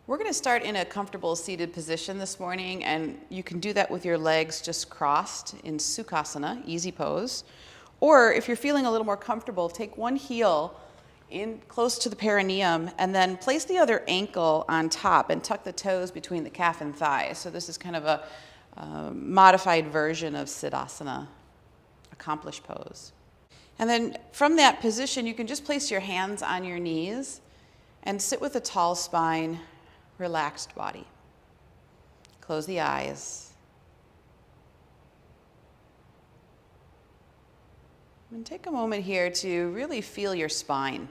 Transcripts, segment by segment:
We're going to start in a comfortable seated position this morning, and you can do that with your legs just crossed in Sukhasana, easy pose. Or if you're feeling a little more comfortable, take one heel in close to the perineum and then place the other ankle on top and tuck the toes between the calf and thigh. So this is kind of a modified version of Siddhasana, accomplished pose. And then from that position, you can just place your hands on your knees and sit with a tall spine, relaxed body. Close the eyes. And take a moment here to really feel your spine.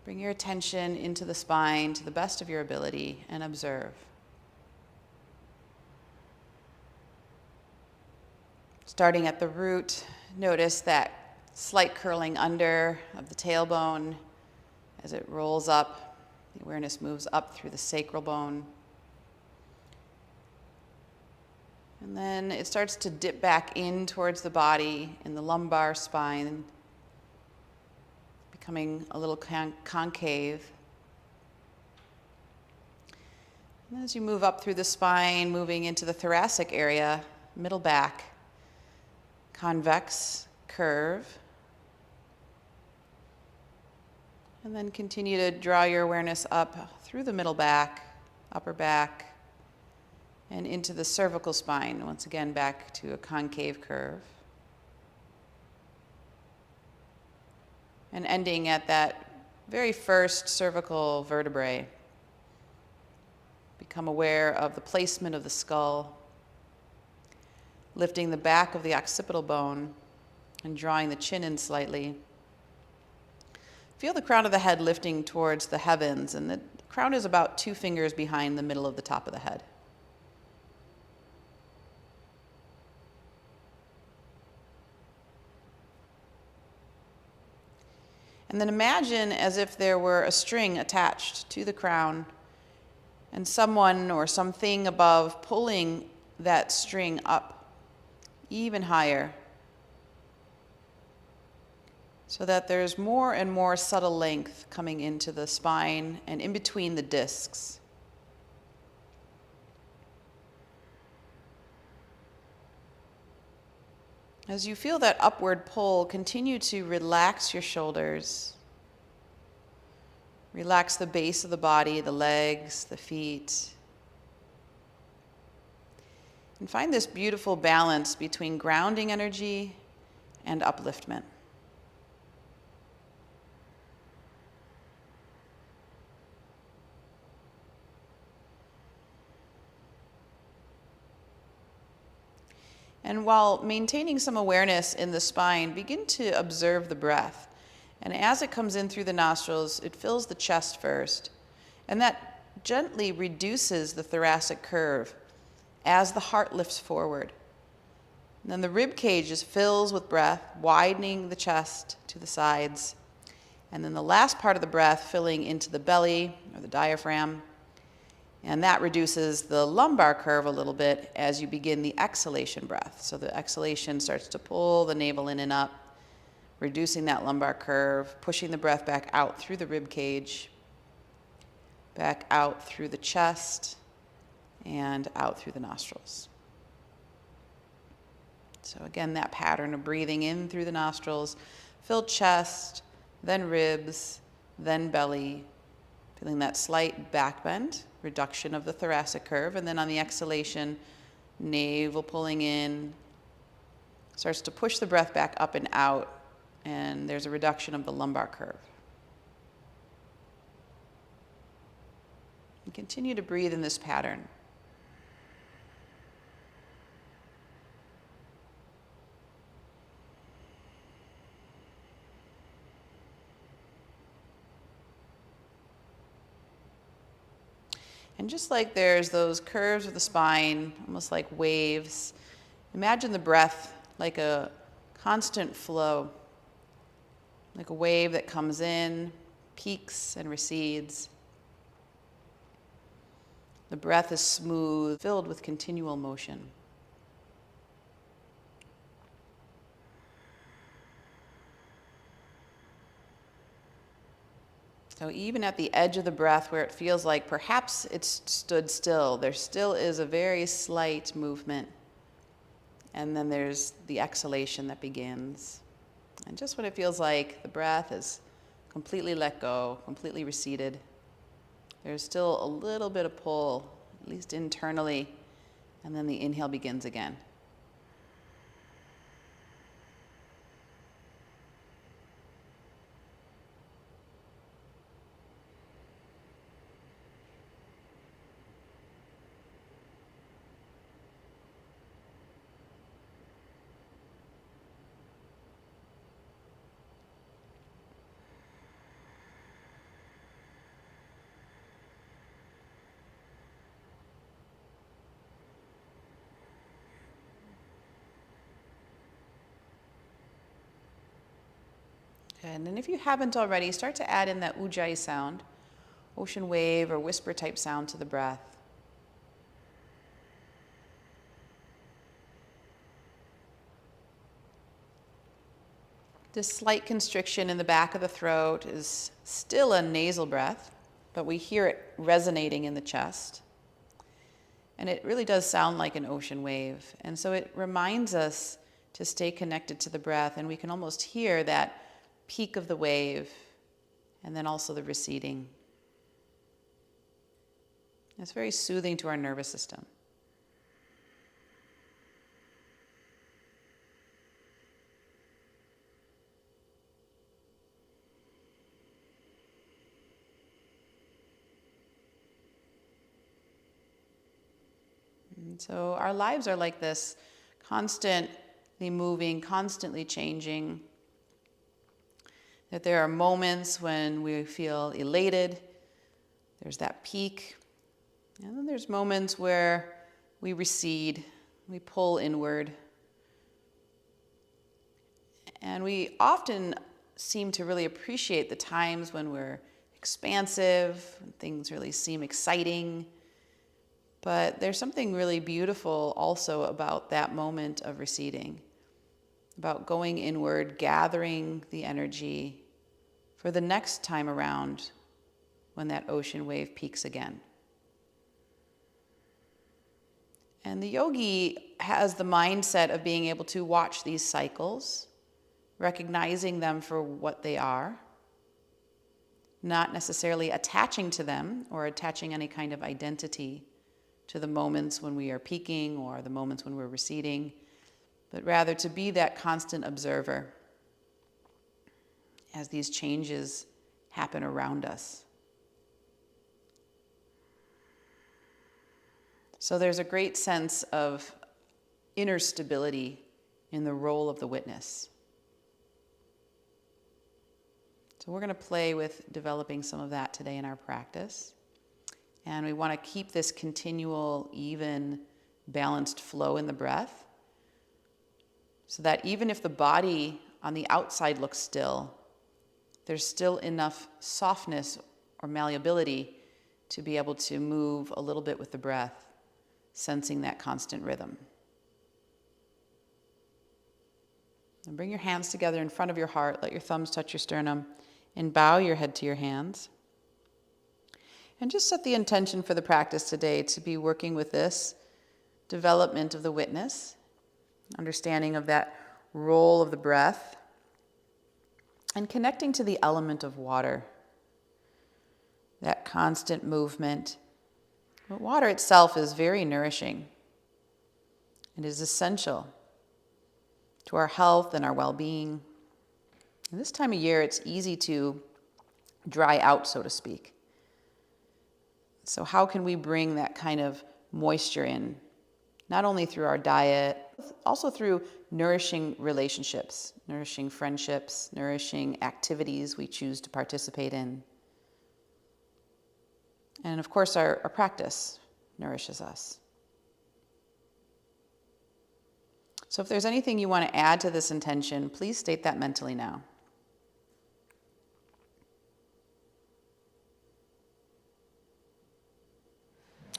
Bring your attention into the spine to the best of your ability and observe. Starting at the root, notice that slight curling under of the tailbone as it rolls up. The awareness moves up through the sacral bone. And then it starts to dip back in towards the body in the lumbar spine, becoming a little concave. And as you move up through the spine, moving into the thoracic area, middle back, convex curve. And then continue to draw your awareness up through the middle back, upper back, and into the cervical spine. Once again, back to a concave curve. And ending at that very first cervical vertebrae. Become aware of the placement of the skull, lifting the back of the occipital bone and drawing the chin in slightly. Feel the crown of the head lifting towards the heavens, and the crown is about 2 fingers behind the middle of the top of the head. And then imagine as if there were a string attached to the crown and someone or something above pulling that string up even higher, so that there's more and more subtle length coming into the spine and in between the discs. As you feel that upward pull, continue to relax your shoulders. Relax the base of the body, the legs, the feet. And find this beautiful balance between grounding energy and upliftment. And while maintaining some awareness in the spine, begin to observe the breath. And as it comes in through the nostrils, it fills the chest first. And that gently reduces the thoracic curve as the heart lifts forward. And then the rib cage just fills with breath, widening the chest to the sides. And then the last part of the breath filling into the belly or the diaphragm. And that reduces the lumbar curve a little bit as you begin the exhalation breath. So the exhalation starts to pull the navel in and up, reducing that lumbar curve, pushing the breath back out through the rib cage, back out through the chest, and out through the nostrils. So again, that pattern of breathing in through the nostrils, fill chest, then ribs, then belly, feeling that slight back bend, reduction of the thoracic curve, and then on the exhalation, navel pulling in, starts to push the breath back up and out, and there's a reduction of the lumbar curve. And continue to breathe in this pattern. And just like there's those curves of the spine, almost like waves, imagine the breath like a constant flow, like a wave that comes in, peaks and recedes. The breath is smooth, filled with continual motion. So even at the edge of the breath where it feels like perhaps it's stood still, there still is a very slight movement. And then there's the exhalation that begins. And just when it feels like the breath is completely let go, completely receded, there's still a little bit of pull, at least internally, and then the inhale begins again. And then if you haven't already, start to add in that ujjayi sound, ocean wave or whisper type sound to the breath. This slight constriction in the back of the throat is still a nasal breath, but we hear it resonating in the chest. And it really does sound like an ocean wave. And so it reminds us to stay connected to the breath, and we can almost hear that peak of the wave, and then also the receding. It's very soothing to our nervous system. And so our lives are like this, constantly moving, constantly changing. That there are moments when we feel elated, there's that peak, and then there's moments where we recede, we pull inward. And we often seem to really appreciate the times when we're expansive, when things really seem exciting. But there's something really beautiful also about that moment of receding, about going inward, gathering the energy for the next time around when that ocean wave peaks again. And the yogi has the mindset of being able to watch these cycles, recognizing them for what they are, not necessarily attaching to them or attaching any kind of identity to the moments when we are peaking or the moments when we're receding, but rather to be that constant observer as these changes happen around us. So there's a great sense of inner stability in the role of the witness. So we're going to play with developing some of that today in our practice. And we want to keep this continual, even, balanced flow in the breath so that even if the body on the outside looks still, there's still enough softness or malleability to be able to move a little bit with the breath, sensing that constant rhythm. And bring your hands together in front of your heart, let your thumbs touch your sternum, and bow your head to your hands. And just set the intention for the practice today to be working with this development of the witness, understanding of that role of the breath, and connecting to the element of water, that constant movement. But water itself is very nourishing. It is essential to our health and our well-being. And this time of year, it's easy to dry out, so to speak. So how can we bring that kind of moisture in, not only through our diet, also through nourishing relationships, nourishing friendships, nourishing activities we choose to participate in. And of course, our practice nourishes us. So if there's anything you want to add to this intention, please state that mentally now.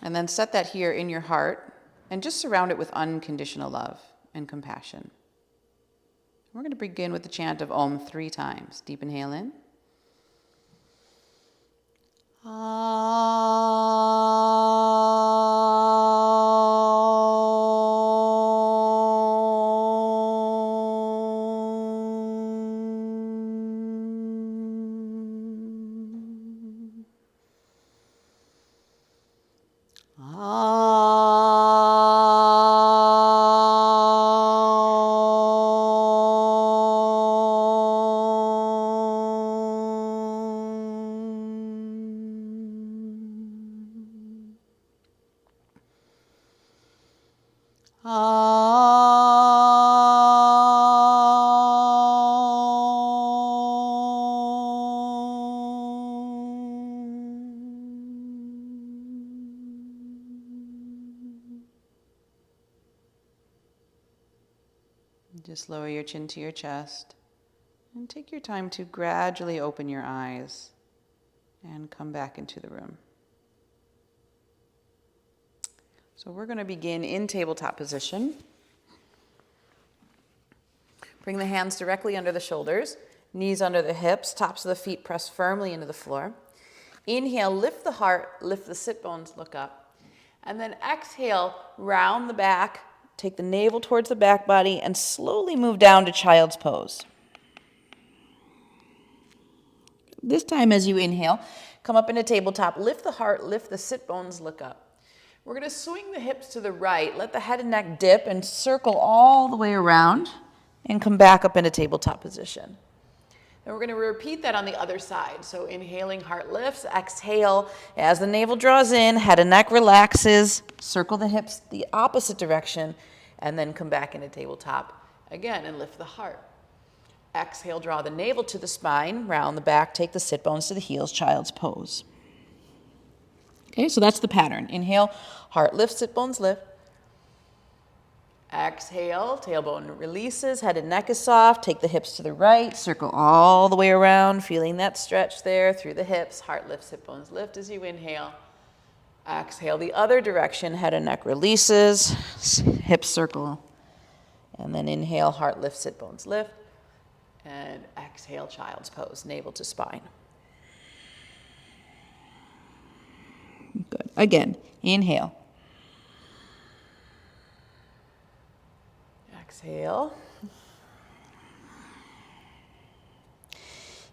And then set that here in your heart and just surround it with unconditional love and compassion. We're going to begin with the chant of Om 3 times. Deep inhale in. Just lower your chin to your chest and take your time to gradually open your eyes and come back into the room. So we're going to begin in tabletop position. Bring the hands directly under the shoulders, knees under the hips, tops of the feet pressed firmly into the floor. Inhale, lift the heart, lift the sit bones, look up. And then exhale, round the back, take the navel towards the back body, and slowly move down to child's pose. This time as you inhale, come up into tabletop, lift the heart, lift the sit bones, look up. We're going to swing the hips to the right, let the head and neck dip and circle all the way around and come back up into tabletop position. Then we're going to repeat that on the other side. So inhaling, heart lifts, exhale as the navel draws in, head and neck relaxes, circle the hips the opposite direction, and then come back into tabletop again and lift the heart. Exhale, draw the navel to the spine, round the back, take the sit bones to the heels, child's pose. Okay, so that's the pattern. Inhale, heart lifts, sit bones lift. Exhale, tailbone releases, head and neck is soft. Take the hips to the right, circle all the way around, feeling that stretch there through the hips. Heart lifts, sit bones lift as you inhale. Exhale the other direction, head and neck releases, hips circle. And then inhale, heart lifts, sit bones lift. And exhale, child's pose, navel to spine. Good. Again, inhale. Exhale.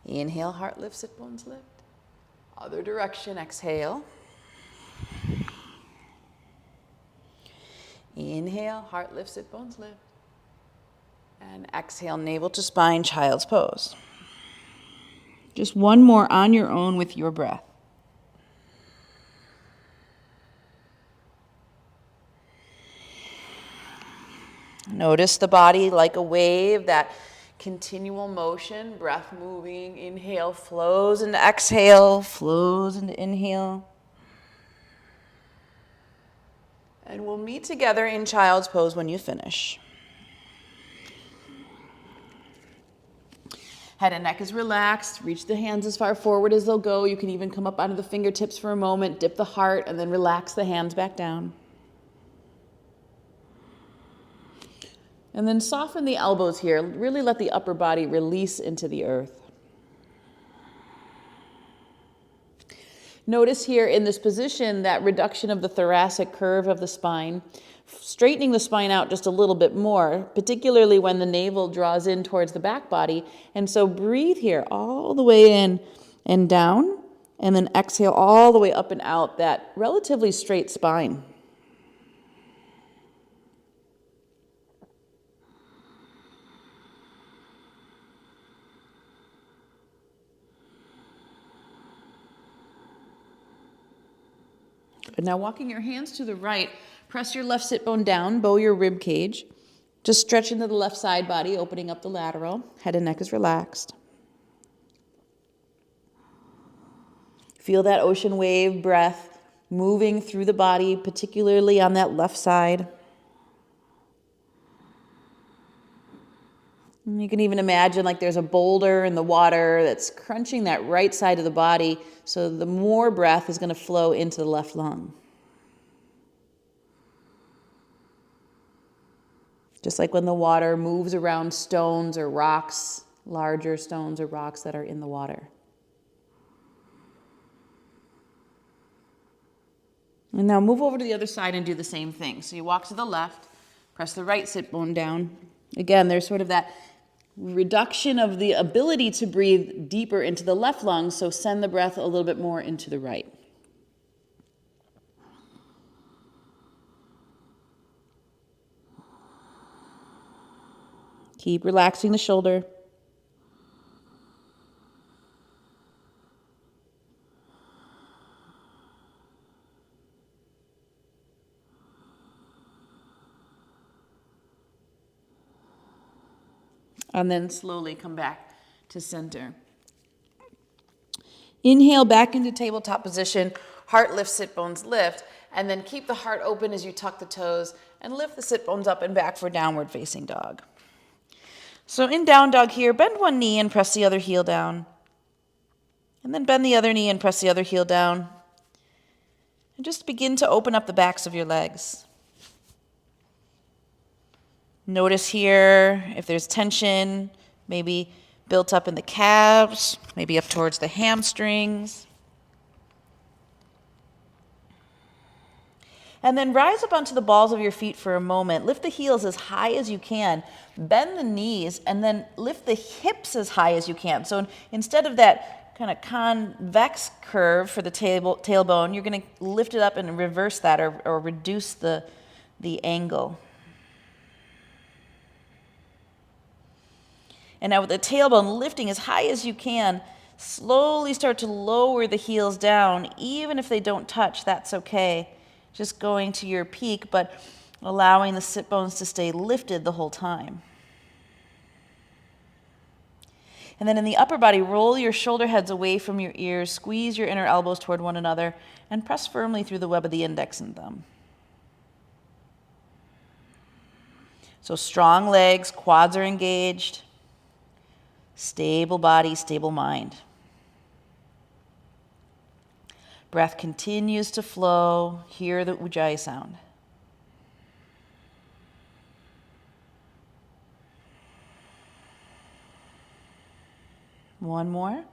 Inhale, heart lift, sit bones lift. Other direction, exhale. Inhale, heart lift, sit bones lift. And exhale, navel to spine, child's pose. Just one more on your own with your breath. Notice the body like a wave, that continual motion, breath moving. Inhale flows into exhale, flows into inhale. And we'll meet together in child's pose when you finish. Head and neck is relaxed. Reach the hands as far forward as they'll go. You can even come up onto the fingertips for a moment, dip the heart, and then relax the hands back down. And then soften the elbows here. Really let the upper body release into the earth. Notice here in this position that reduction of the thoracic curve of the spine, straightening the spine out just a little bit more, particularly when the navel draws in towards the back body. And so breathe here all the way in and down, and then exhale all the way up and out, that relatively straight spine. Good. Now walking your hands to the right, press your left sit bone down, bow your rib cage. Just stretch into the left side body, opening up the lateral. Head and neck is relaxed. Feel that ocean wave breath moving through the body, particularly on that left side. And you can even imagine like there's a boulder in the water that's crunching that right side of the body, so the more breath is going to flow into the left lung. Just like when the water moves around stones or rocks, larger stones or rocks that are in the water. And now move over to the other side and do the same thing. So you walk to the left, press the right sit bone down. Again, there's sort of that reduction of the ability to breathe deeper into the left lung, so send the breath a little bit more into the right. Keep relaxing the shoulder. And then slowly come back to center. Inhale back into tabletop position, heart lift, sit bones lift, and then keep the heart open as you tuck the toes and lift the sit bones up and back for downward facing dog. So in down dog here, bend one knee and press the other heel down. And then bend the other knee and press the other heel down. And just begin to open up the backs of your legs. Notice here if there's tension, maybe built up in the calves, maybe up towards the hamstrings. And then rise up onto the balls of your feet for a moment. Lift the heels as high as you can. Bend the knees and then lift the hips as high as you can. So instead of that kind of convex curve for the tailbone, you're going to lift it up and reverse that or reduce the angle. And now with the tailbone lifting as high as you can, slowly start to lower the heels down. Even if they don't touch, that's okay. Just going to your peak, but allowing the sit bones to stay lifted the whole time. And then in the upper body, roll your shoulder heads away from your ears, squeeze your inner elbows toward one another, and press firmly through the web of the index and thumb. So strong legs, quads are engaged. Stable body, stable mind. Breath continues to flow. Hear the Ujjayi sound. One more.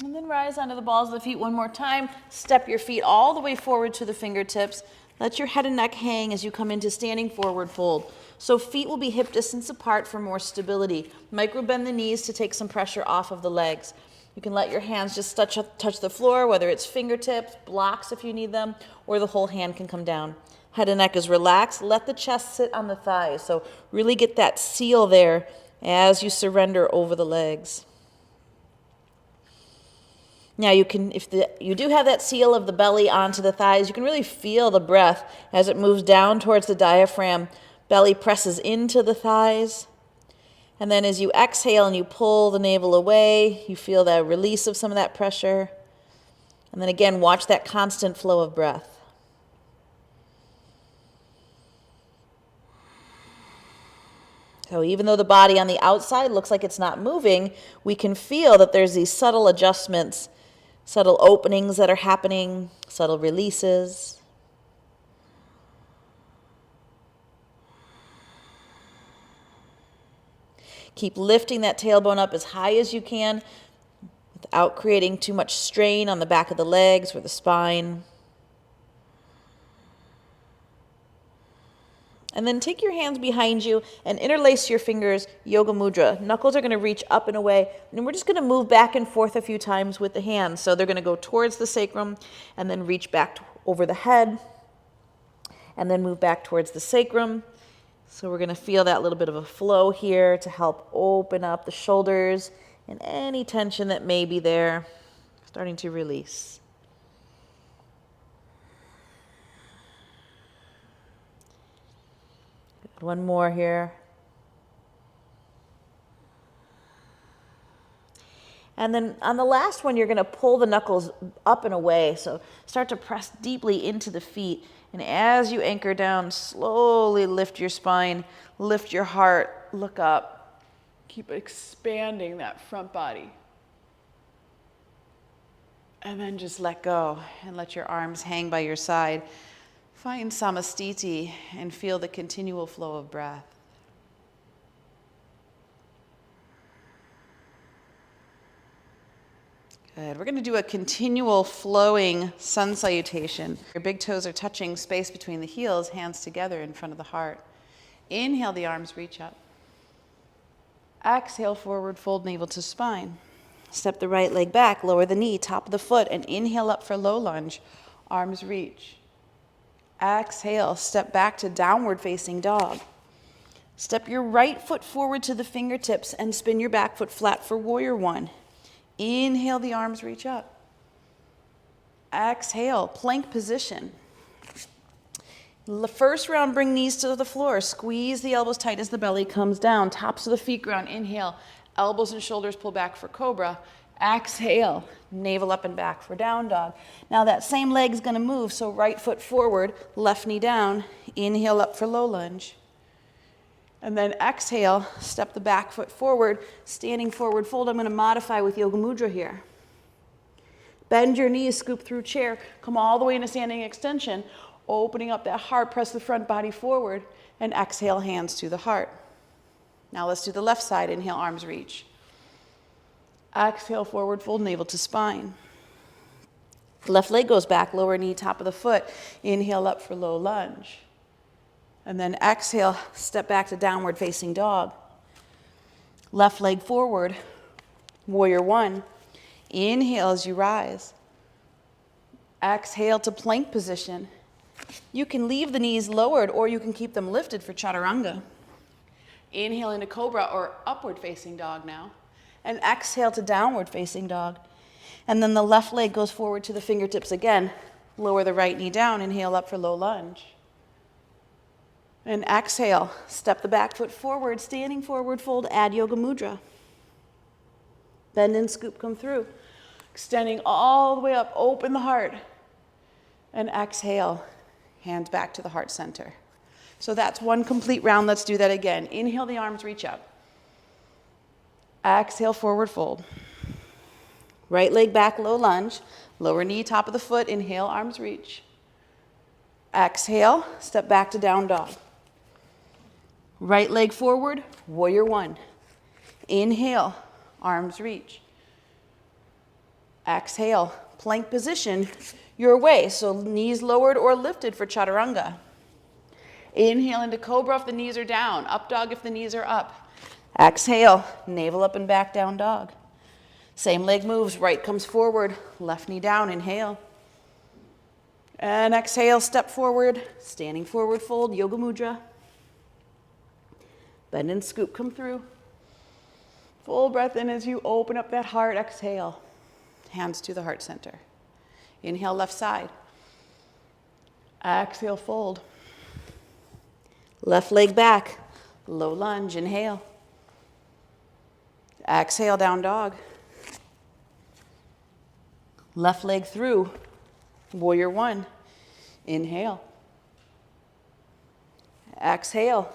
And then rise onto the balls of the feet one more time. Step your feet all the way forward to the fingertips. Let your head and neck hang as you come into standing forward fold. So feet will be hip distance apart for more stability. Micro bend the knees to take some pressure off of the legs. You can let your hands just touch the floor, whether it's fingertips, blocks if you need them, or the whole hand can come down. Head and neck is relaxed. Let the chest sit on the thighs. So really get that seal there as you surrender over the legs. Now you can, if you do have that seal of the belly onto the thighs, you can really feel the breath as it moves down towards the diaphragm. Belly presses into the thighs. And then as you exhale and you pull the navel away, you feel that release of some of that pressure. And then again, watch that constant flow of breath. So even though the body on the outside looks like it's not moving, we can feel that there's these subtle adjustments, subtle openings that are happening, subtle releases. Keep lifting that tailbone up as high as you can without creating too much strain on the back of the legs or the spine. And then take your hands behind you and interlace your fingers, Yoga Mudra. Knuckles are going to reach up and away, and we're just going to move back and forth a few times with the hands. So they're going to go towards the sacrum and then reach back over the head and then move back towards the sacrum. So we're going to feel that little bit of a flow here to help open up the shoulders and any tension that may be there, starting to release. One more here. And then on the last one, you're going to pull the knuckles up and away. So start to press deeply into the feet. And as you anchor down, slowly lift your spine, lift your heart, look up. Keep expanding that front body. And then just let go and let your arms hang by your side. Find samastiti and feel the continual flow of breath. Good. We're going to do a continual flowing sun salutation. Your big toes are touching space between the heels, hands together in front of the heart. Inhale, the arms reach up. Exhale, forward fold navel to spine. Step the right leg back, lower the knee, top of the foot, and inhale up for low lunge. Arms reach. Exhale, step back to downward facing dog. Step your right foot forward to the fingertips and spin your back foot flat for warrior one. Inhale, the arms reach up. Exhale, plank position. The first round, bring knees to the floor. Squeeze the elbows tight as the belly comes down. Tops of the feet ground. Inhale, elbows and shoulders pull back for cobra. Exhale, navel up and back for down dog. Now that same leg is going to move, so right foot forward, left knee down. Inhale up for low lunge. And then exhale, step the back foot forward, standing forward fold. I'm going to modify with Yoga Mudra here. Bend your knees, scoop through chair, come all the way into standing extension, opening up that heart, press the front body forward, and exhale, hands to the heart. Now let's do the left side. Inhale, arms reach. Exhale, forward fold, navel to spine. Left leg goes back, lower knee, top of the foot. Inhale up for low lunge. And then exhale, step back to downward facing dog. Left leg forward, warrior one. Inhale as you rise. Exhale to plank position. You can leave the knees lowered or you can keep them lifted for chaturanga. Inhale into cobra or upward facing dog now. And exhale to downward facing dog. And then the left leg goes forward to the fingertips again. Lower the right knee down, inhale up for low lunge. And exhale, step the back foot forward, standing forward fold, add Yoga Mudra. Bend and scoop, come through. Extending all the way up, open the heart. And exhale, hands back to the heart center. So that's one complete round. Let's do that again. Inhale, the arms reach up. Exhale, forward fold. Right leg back, low lunge. Lower knee, top of the foot. Inhale, arms reach. Exhale, step back to down dog. Right leg forward, warrior one. Inhale, arms reach. Exhale, plank position your way. So knees lowered or lifted for chaturanga. Inhale into cobra if the knees are down. Up dog if the knees are up. Exhale, navel up and back, down dog. Same leg moves, right comes forward, left knee down, inhale. And exhale, step forward, standing forward fold, Yoga Mudra. Bend and scoop, come through. Full breath in as you open up that heart, exhale. Hands to the heart center. Inhale, left side. Exhale, fold. Left leg back, low lunge, inhale. Exhale, down dog. Left leg through, warrior one. Inhale. Exhale,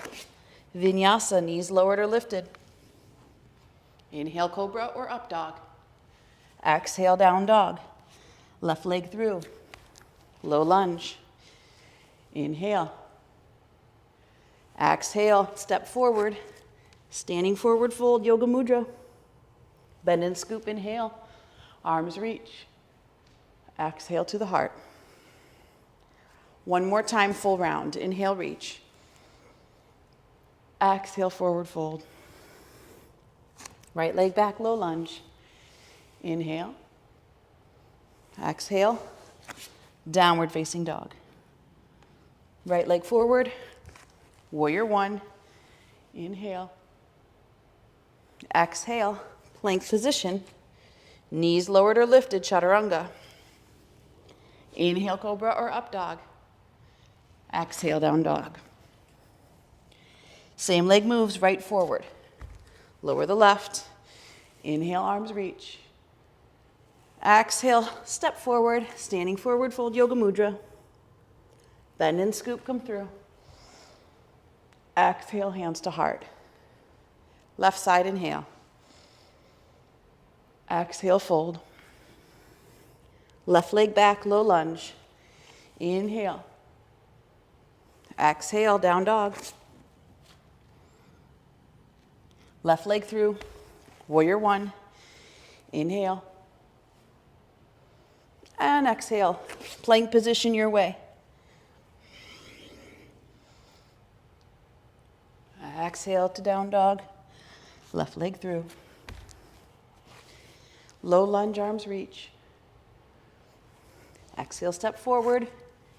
vinyasa, knees lowered or lifted. Inhale, cobra or up dog. Exhale, down dog. Left leg through, low lunge. Inhale. Exhale, step forward, standing forward fold, Yoga Mudra. Bend and scoop, inhale, arms reach. Exhale to the heart. One more time, full round. Inhale, reach. Exhale, forward fold. Right leg back, low lunge. Inhale. Exhale, downward facing dog. Right leg forward, warrior one. Inhale. Exhale, plank position. Knees lowered or lifted, chaturanga. Inhale, cobra or up dog. Exhale, down dog. Same leg moves, right forward. Lower the left. Inhale, arms reach. Exhale, step forward, standing forward fold, Yoga Mudra. Bend and scoop, come through. Exhale, hands to heart. Left side, inhale. Exhale, fold. Left leg back, low lunge. Inhale. Exhale, down dog. Left leg through, warrior one. Inhale. And exhale, plank position your way. Exhale to down dog, left leg through. Low lunge, arms reach. Exhale, step forward,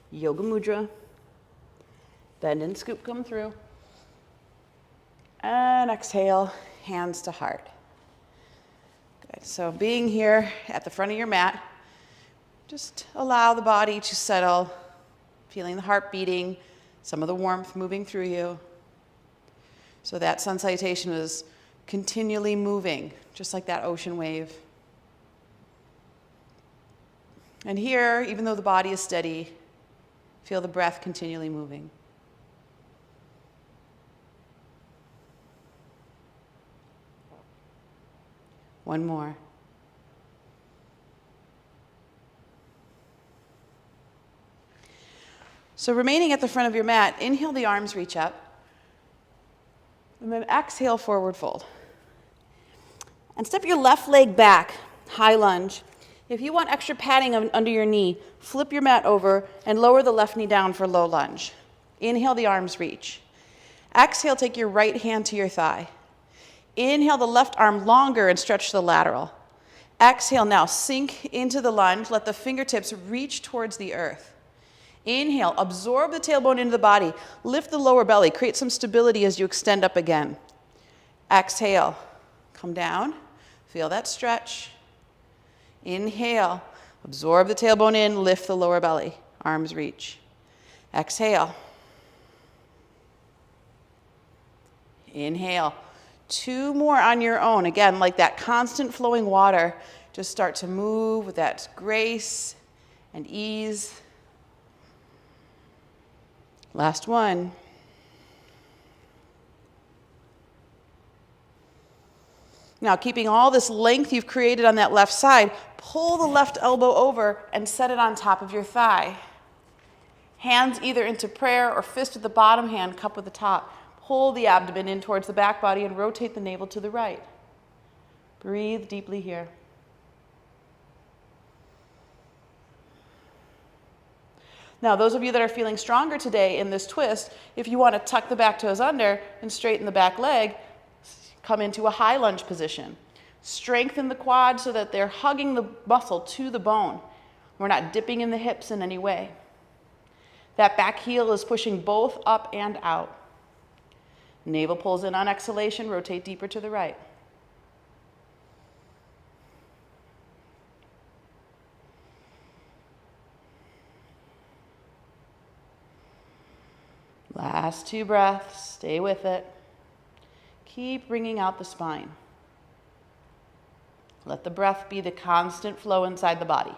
yoga mudra. Bend and scoop, come through. And exhale, hands to heart. Good, so being here at the front of your mat, just allow the body to settle, feeling the heart beating, some of the warmth moving through you. So that sun salutation was continually moving, just like that ocean wave. And here, even though the body is steady, feel the breath continually moving. One more. So remaining at the front of your mat, inhale, the arms reach up. And then exhale, forward fold. And step your left leg back, high lunge. If you want extra padding under your knee, flip your mat over and lower the left knee down for low lunge. Inhale, the arms reach. Exhale, take your right hand to your thigh. Inhale, the left arm longer and stretch the lateral. Exhale, now sink into the lunge. Let the fingertips reach towards the earth. Inhale, absorb the tailbone into the body. Lift the lower belly. Create some stability as you extend up again. Exhale, come down. Feel that stretch. Inhale, absorb the tailbone in, lift the lower belly. Arms reach. Exhale. Inhale. 2 more on your own. Again, like that constant flowing water. Just start to move with that grace and ease. Last one. Now, keeping all this length you've created on that left side, pull the left elbow over and set it on top of your thigh. Hands either into prayer or fist at the bottom hand, cup with the top. Pull the abdomen in towards the back body and rotate the navel to the right. Breathe deeply here. Now, those of you that are feeling stronger today in this twist, if you want to tuck the back toes under and straighten the back leg, come into a high lunge position. Strengthen the quads so that they're hugging the muscle to the bone. We're not dipping in the hips in any way. That back heel is pushing both up and out. Navel pulls in on exhalation, rotate deeper to the right. Last 2 breaths, stay with it. Keep bringing out the spine. Let the breath be the constant flow inside the body.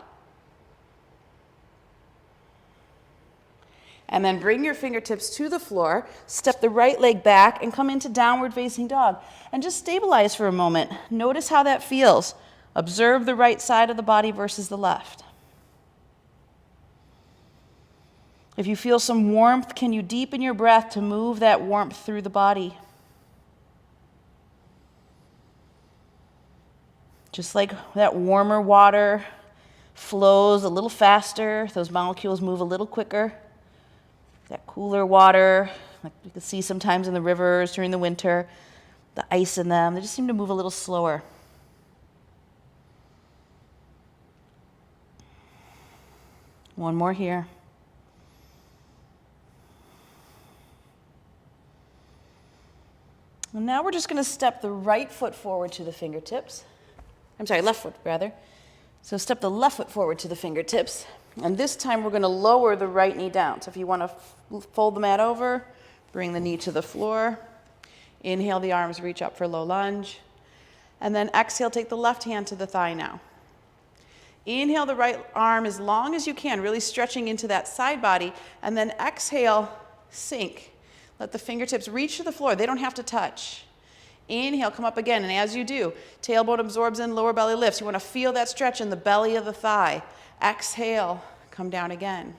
And then bring your fingertips to the floor, step the right leg back, and come into downward facing dog. And just stabilize for a moment. Notice how that feels. Observe the right side of the body versus the left. If you feel some warmth, can you deepen your breath to move that warmth through the body? Just like that warmer water flows a little faster, those molecules move a little quicker. That cooler water, like you can see sometimes in the rivers during the winter, the ice in them, they just seem to move a little slower. One more here. And now we're just going to step the right foot forward to the fingertips. Left foot rather. So step the left foot forward to the fingertips. And this time we're going to lower the right knee down. So if you want to fold the mat over, bring the knee to the floor. Inhale, the arms reach up for low lunge. And then exhale, take the left hand to the thigh now. Inhale the right arm as long as you can, really stretching into that side body. And then exhale, sink. Let the fingertips reach to the floor. They don't have to touch. Inhale, come up again. And as you do, tailbone absorbs in, lower belly lifts. You want to feel that stretch in the belly of the thigh. Exhale, come down again.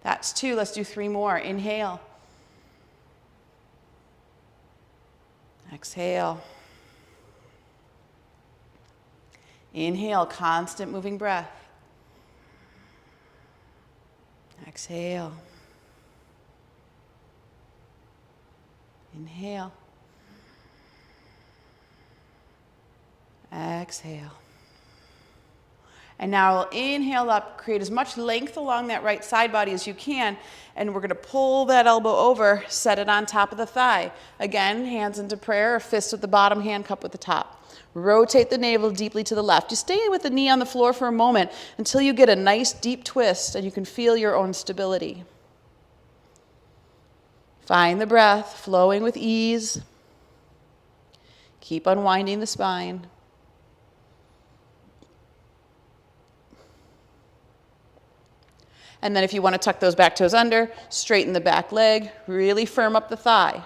That's 2. Let's do 3 more. Inhale. Exhale. Inhale, constant moving breath. Exhale. Inhale. Exhale. And now inhale up, create as much length along that right side body as you can, and we're going to pull that elbow over, set it on top of the thigh. Again, hands into prayer, or fist with the bottom, hand cup with the top. Rotate the navel deeply to the left. You stay with the knee on the floor for a moment until you get a nice deep twist and you can feel your own stability. Find the breath flowing with ease. Keep unwinding the spine. And then if you want to tuck those back toes under, straighten the back leg, really firm up the thigh.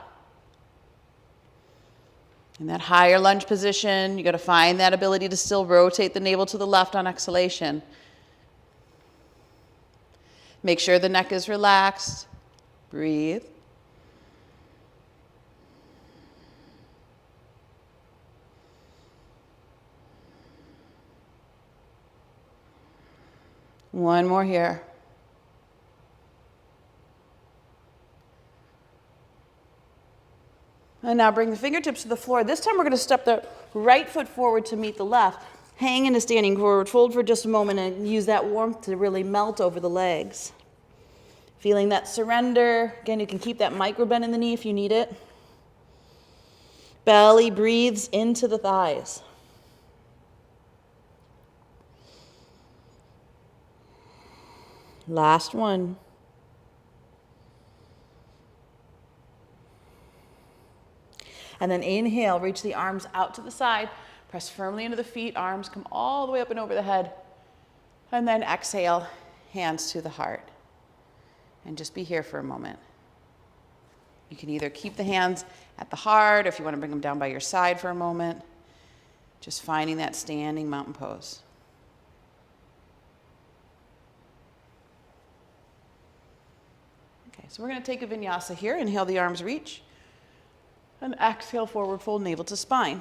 In that higher lunge position, you got to find that ability to still rotate the navel to the left on exhalation. Make sure the neck is relaxed. Breathe. One more here. And now bring the fingertips to the floor. This time we're going to step the right foot forward to meet the left. Hang in a standing forward fold for just a moment and use that warmth to really melt over the legs. Feeling that surrender. Again, you can keep that micro bend in the knee if you need it. Belly breathes into the thighs. Last one. And then inhale, reach the arms out to the side, press firmly into the feet, arms come all the way up and over the head. And then exhale, hands to the heart. And just be here for a moment. You can either keep the hands at the heart, or if you want to bring them down by your side for a moment, just finding that standing mountain pose. Okay, so we're going to take a vinyasa here. Inhale, the arms reach. And exhale, forward fold, navel to spine.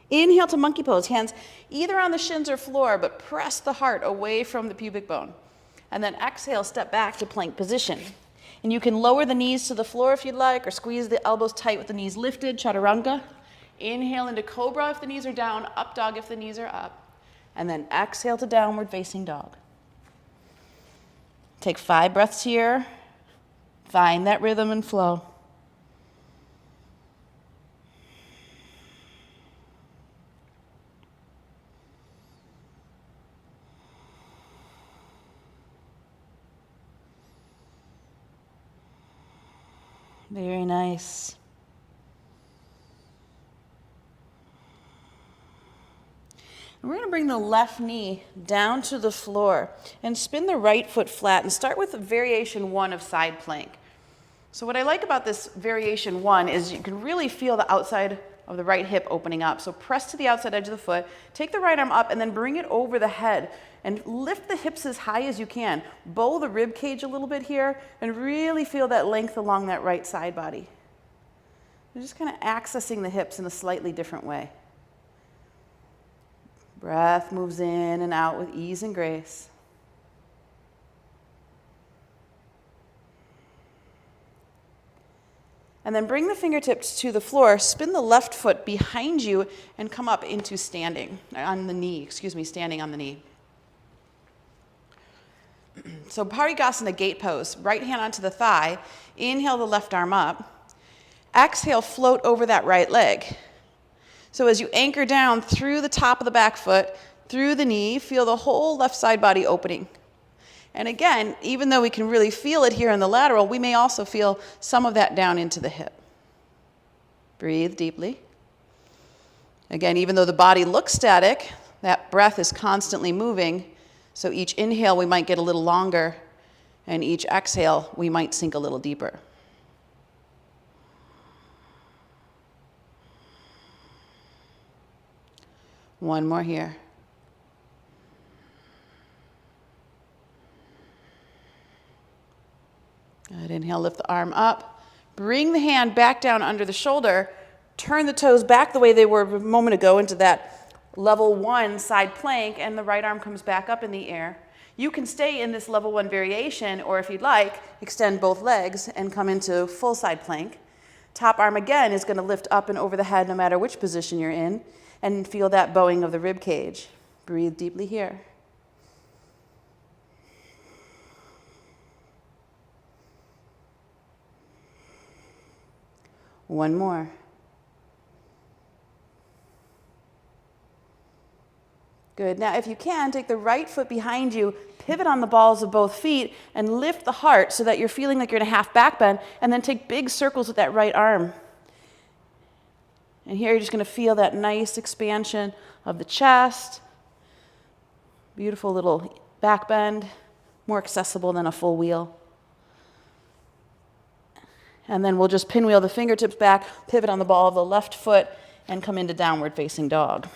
Inhale to monkey pose, hands either on the shins or floor, but press the heart away from the pubic bone. And then exhale, step back to plank position. And you can lower the knees to the floor if you'd like, or squeeze the elbows tight with the knees lifted, chaturanga. Inhale into cobra if the knees are down, up dog if the knees are up. And then exhale to downward facing dog. Take 5 breaths here. Find that rhythm and flow. Very nice. And we're going to bring the left knee down to the floor and spin the right foot flat and start with variation 1 of side plank. So what I like about this variation 1 is you can really feel the outside of the right hip opening up. So press to the outside edge of the foot, take the right arm up, and then bring it over the head and lift the hips as high as you can. Bow the rib cage a little bit here and really feel that length along that right side body. You're just kind of accessing the hips in a slightly different way. Breath moves in and out with ease and grace. And then bring the fingertips to the floor, spin the left foot behind you, and come up into standing on the knee, standing on the knee. So Parigasana gate pose, right hand onto the thigh, inhale the left arm up, exhale, float over that right leg. So as you anchor down through the top of the back foot, through the knee, feel the whole left side body opening. And again, even though we can really feel it here in the lateral, we may also feel some of that down into the hip. Breathe deeply. Again, even though the body looks static, that breath is constantly moving. So each inhale, we might get a little longer, and each exhale, we might sink a little deeper. One more here. Good. Inhale, lift the arm up. Bring the hand back down under the shoulder. Turn the toes back the way they were a moment ago into that level 1 side plank, and the right arm comes back up in the air. You can stay in this level 1 variation, or if you'd like, extend both legs and come into full side plank. Top arm again is going to lift up and over the head no matter which position you're in, and feel that bowing of the rib cage. Breathe deeply here. One more. Good. Now, if you can, take the right foot behind you, pivot on the balls of both feet, and lift the heart so that you're feeling like you're in a half back bend, and then take big circles with that right arm. And here you're just going to feel that nice expansion of the chest. Beautiful little back bend, more accessible than a full wheel. And then we'll just pinwheel the fingertips back, pivot on the ball of the left foot, and come into downward facing dog.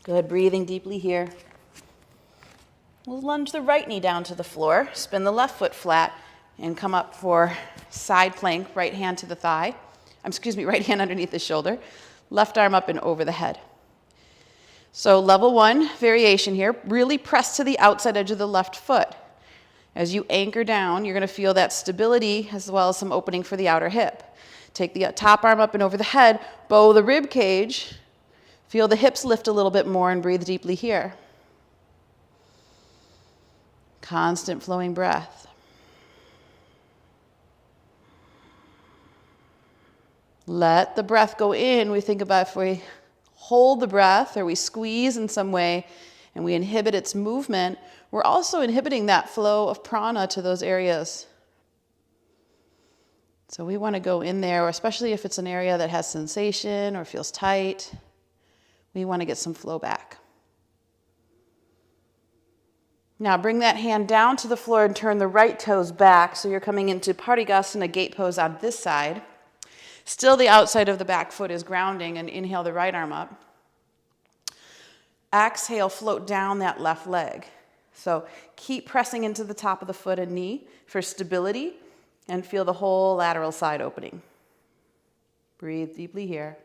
Good, breathing deeply here. We'll lunge the right knee down to the floor, spin the left foot flat, and come up for side plank, right hand to the thigh. Right hand underneath the shoulder, left arm up and over the head. So level 1 variation here, really press to the outside edge of the left foot. As you anchor down, you're going to feel that stability as well as some opening for the outer hip. Take the top arm up and over the head, bow the rib cage, feel the hips lift a little bit more, and breathe deeply here. Constant flowing breath. Let the breath go in. We think about if we hold the breath or we squeeze in some way and we inhibit its movement, we're also inhibiting that flow of prana to those areas. So we want to go in there, especially if it's an area that has sensation or feels tight. We want to get some flow back. Now bring that hand down to the floor and turn the right toes back. So you're coming into Parigasana gate pose on this side. Still the outside of the back foot is grounding, and inhale the right arm up. Exhale, float down that left leg. So keep pressing into the top of the foot and knee for stability, and feel the whole lateral side opening. Breathe deeply here.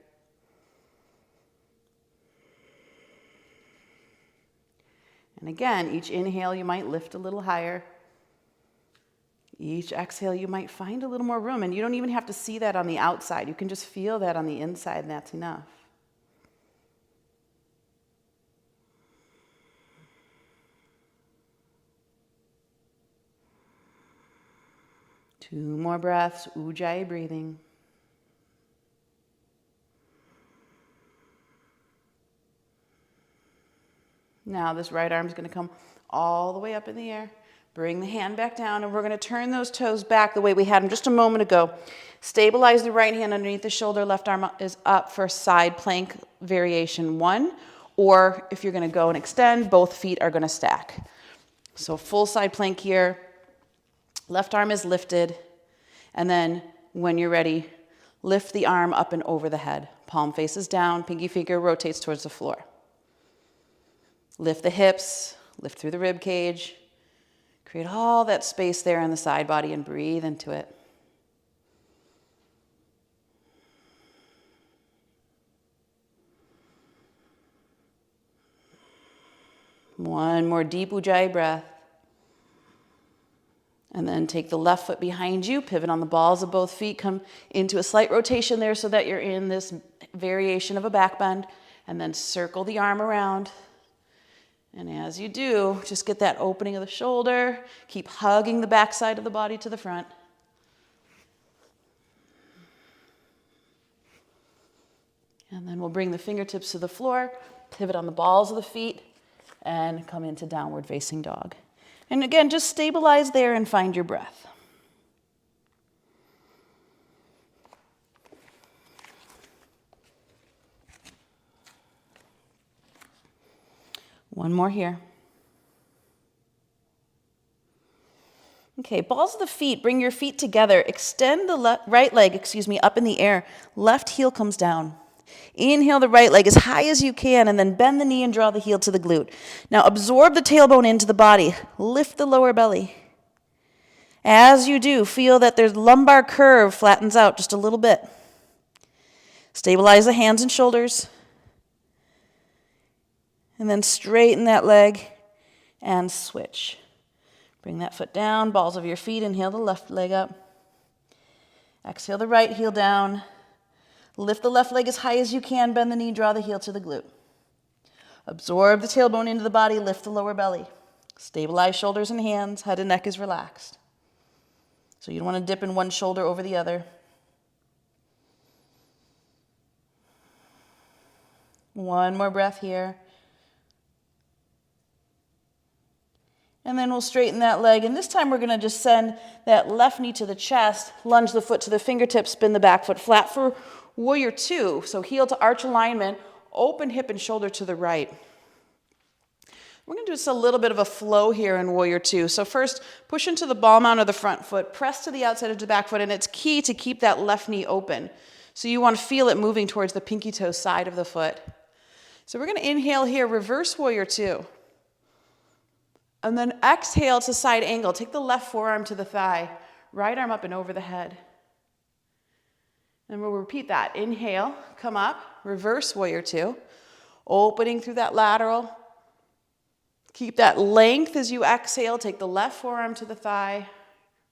And again, each inhale you might lift a little higher. Each exhale you might find a little more room, and you don't even have to see that on the outside. You can just feel that on the inside, and that's enough. Two more breaths, Ujjayi breathing. Now this right arm is going to come all the way up in the air. Bring the hand back down, and we're going to turn those toes back the way we had them just a moment ago. Stabilize the right hand underneath the shoulder. Left arm is up for side plank variation 1. Or if you're going to go and extend, both feet are going to stack. So full side plank here. Left arm is lifted, and then when you're ready, lift the arm up and over the head. Palm faces down, pinky finger rotates towards the floor. Lift the hips, lift through the rib cage. Create all that space there in the side body and breathe into it. One more deep Ujjayi breath. And then take the left foot behind you, pivot on the balls of both feet, come into a slight rotation there so that you're in this variation of a back bend, and then circle the arm around. And as you do, just get that opening of the shoulder, keep hugging the back side of the body to the front. And then we'll bring the fingertips to the floor, pivot on the balls of the feet, and come into downward facing dog. And again, just stabilize there and find your breath. One more here. Okay, balls of the feet, bring your feet together. Extend the right leg, up in the air. Left heel comes down. Inhale the right leg as high as you can, and then bend the knee and draw the heel to the glute. Now absorb the tailbone into the body. Lift the lower belly. As you do, feel that there's lumbar curve flattens out just a little bit. Stabilize the hands and shoulders. And then straighten that leg and switch. Bring that foot down, balls of your feet. Inhale the left leg up. Exhale the right heel down. Lift the left leg as high as you can. Bend the knee, draw the heel to the glute. Absorb the tailbone into the body, lift the lower belly. Stabilize shoulders and hands, head and neck is relaxed. So you don't want to dip in one shoulder over the other. One more breath here. And then we'll straighten that leg. And this time we're going to just send that left knee to the chest, lunge the foot to the fingertips, spin the back foot flat for Warrior Two. So heel to arch alignment, open hip and shoulder to the right. We're going to do just a little bit of a flow here in Warrior Two. So first, push into the ball mount of the front foot, press to the outside of the back foot, and it's key to keep that left knee open. So you want to feel it moving towards the pinky toe side of the foot. So we're going to inhale here, reverse Warrior Two. And then exhale to side angle. Take the left forearm to the thigh, right arm up and over the head. And we'll repeat that. Inhale, come up, reverse Warrior Two. Opening through that lateral. Keep that length as you exhale. Take the left forearm to the thigh,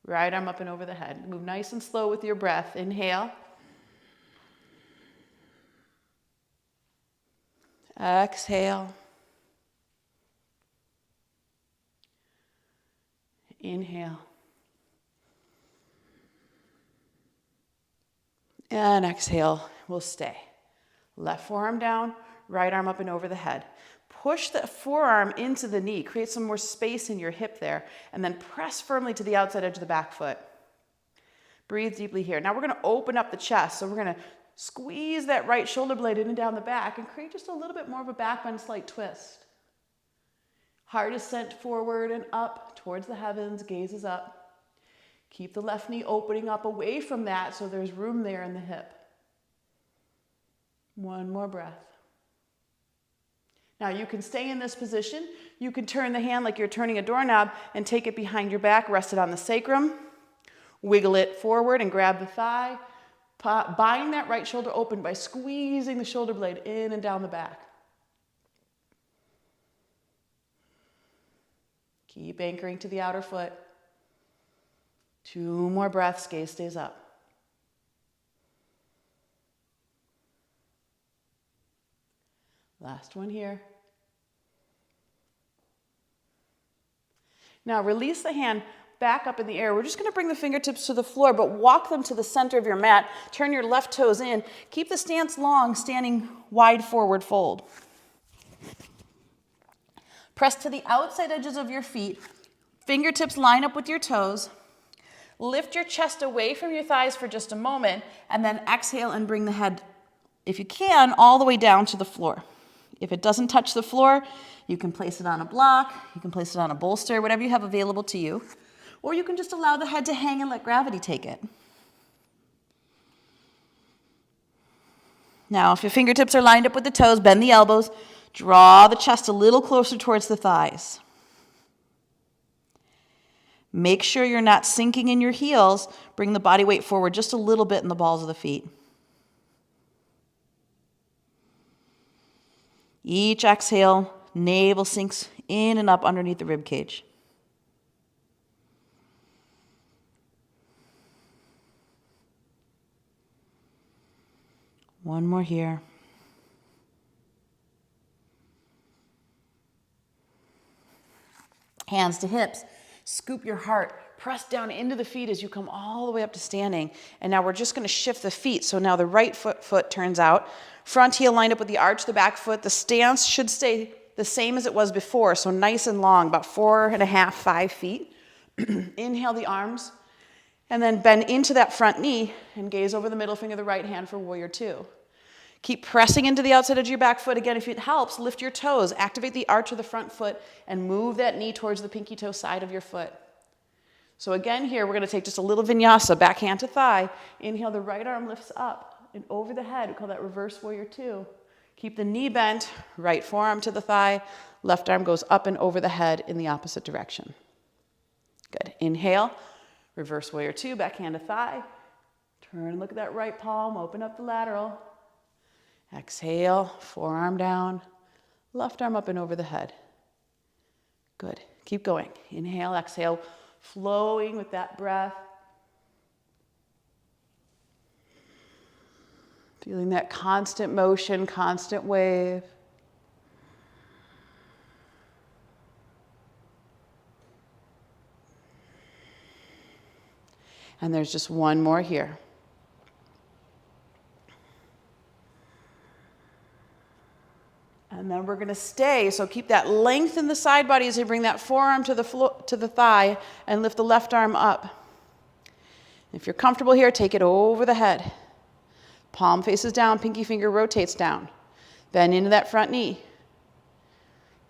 right arm up and over the head. Move nice and slow with your breath. Inhale. Exhale. Inhale. And exhale, we'll stay. Left forearm down, right arm up and over the head. Push the forearm into the knee, create some more space in your hip there, and then press firmly to the outside edge of the back foot. Breathe deeply here. Now we're going to open up the chest, so we're going to squeeze that right shoulder blade in and down the back and create just a little bit more of a back bend, slight twist. Heart is sent forward and up towards the heavens, gaze is up. Keep the left knee opening up away from that so there's room there in the hip. One more breath. Now you can stay in this position. You can turn the hand like you're turning a doorknob and take it behind your back, rest it on the sacrum. Wiggle it forward and grab the thigh. Bind that right shoulder open by squeezing the shoulder blade in and down the back. Keep anchoring to the outer foot. 2 more breaths, gaze stays up. Last one here. Now release the hand back up in the air. We're just going to bring the fingertips to the floor, but walk them to the center of your mat. Turn your left toes in. Keep the stance long, standing wide forward fold. Press to the outside edges of your feet. Fingertips line up with your toes. Lift your chest away from your thighs for just a moment, and then exhale and bring the head, if you can, all the way down to the floor. If it doesn't touch the floor, you can place it on a block, you can place it on a bolster, whatever you have available to you. Or you can just allow the head to hang and let gravity take it. Now, if your fingertips are lined up with the toes, bend the elbows, draw the chest a little closer towards the thighs. Make sure you're not sinking in your heels. Bring the body weight forward just a little bit in the balls of the feet. Each exhale, navel sinks in and up underneath the rib cage. One more here. Hands to hips. Scoop your heart. Press down into the feet as you come all the way up to standing. And now we're just going to shift the feet. So now the right foot turns out. Front heel lined up with the arch of the back foot. The stance should stay the same as it was before. So nice and long, about 4.5, 5 feet. Inhale the arms. And then bend into that front knee and gaze over the middle finger of the right hand for Warrior Two. Keep pressing into the outside edge of your back foot. Again, if it helps, lift your toes. Activate the arch of the front foot and move that knee towards the pinky toe side of your foot. So again here, we're going to take just a little vinyasa, back hand to thigh. Inhale, the right arm lifts up and over the head. We call that reverse Warrior Two. Keep the knee bent, right forearm to the thigh. Left arm goes up and over the head in the opposite direction. Good. Inhale, reverse Warrior Two, back hand to thigh. Turn, look at that right palm, open up the lateral. Exhale, forearm down, left arm up and over the head. Good. Keep going. Inhale, exhale, flowing with that breath. Feeling that constant motion, constant wave. And there's just one more here. And then we're going to stay. So keep that length in the side body as you bring that forearm to the thigh and lift the left arm up. If you're comfortable here, take it over the head. Palm faces down, pinky finger rotates down. Bend into that front knee.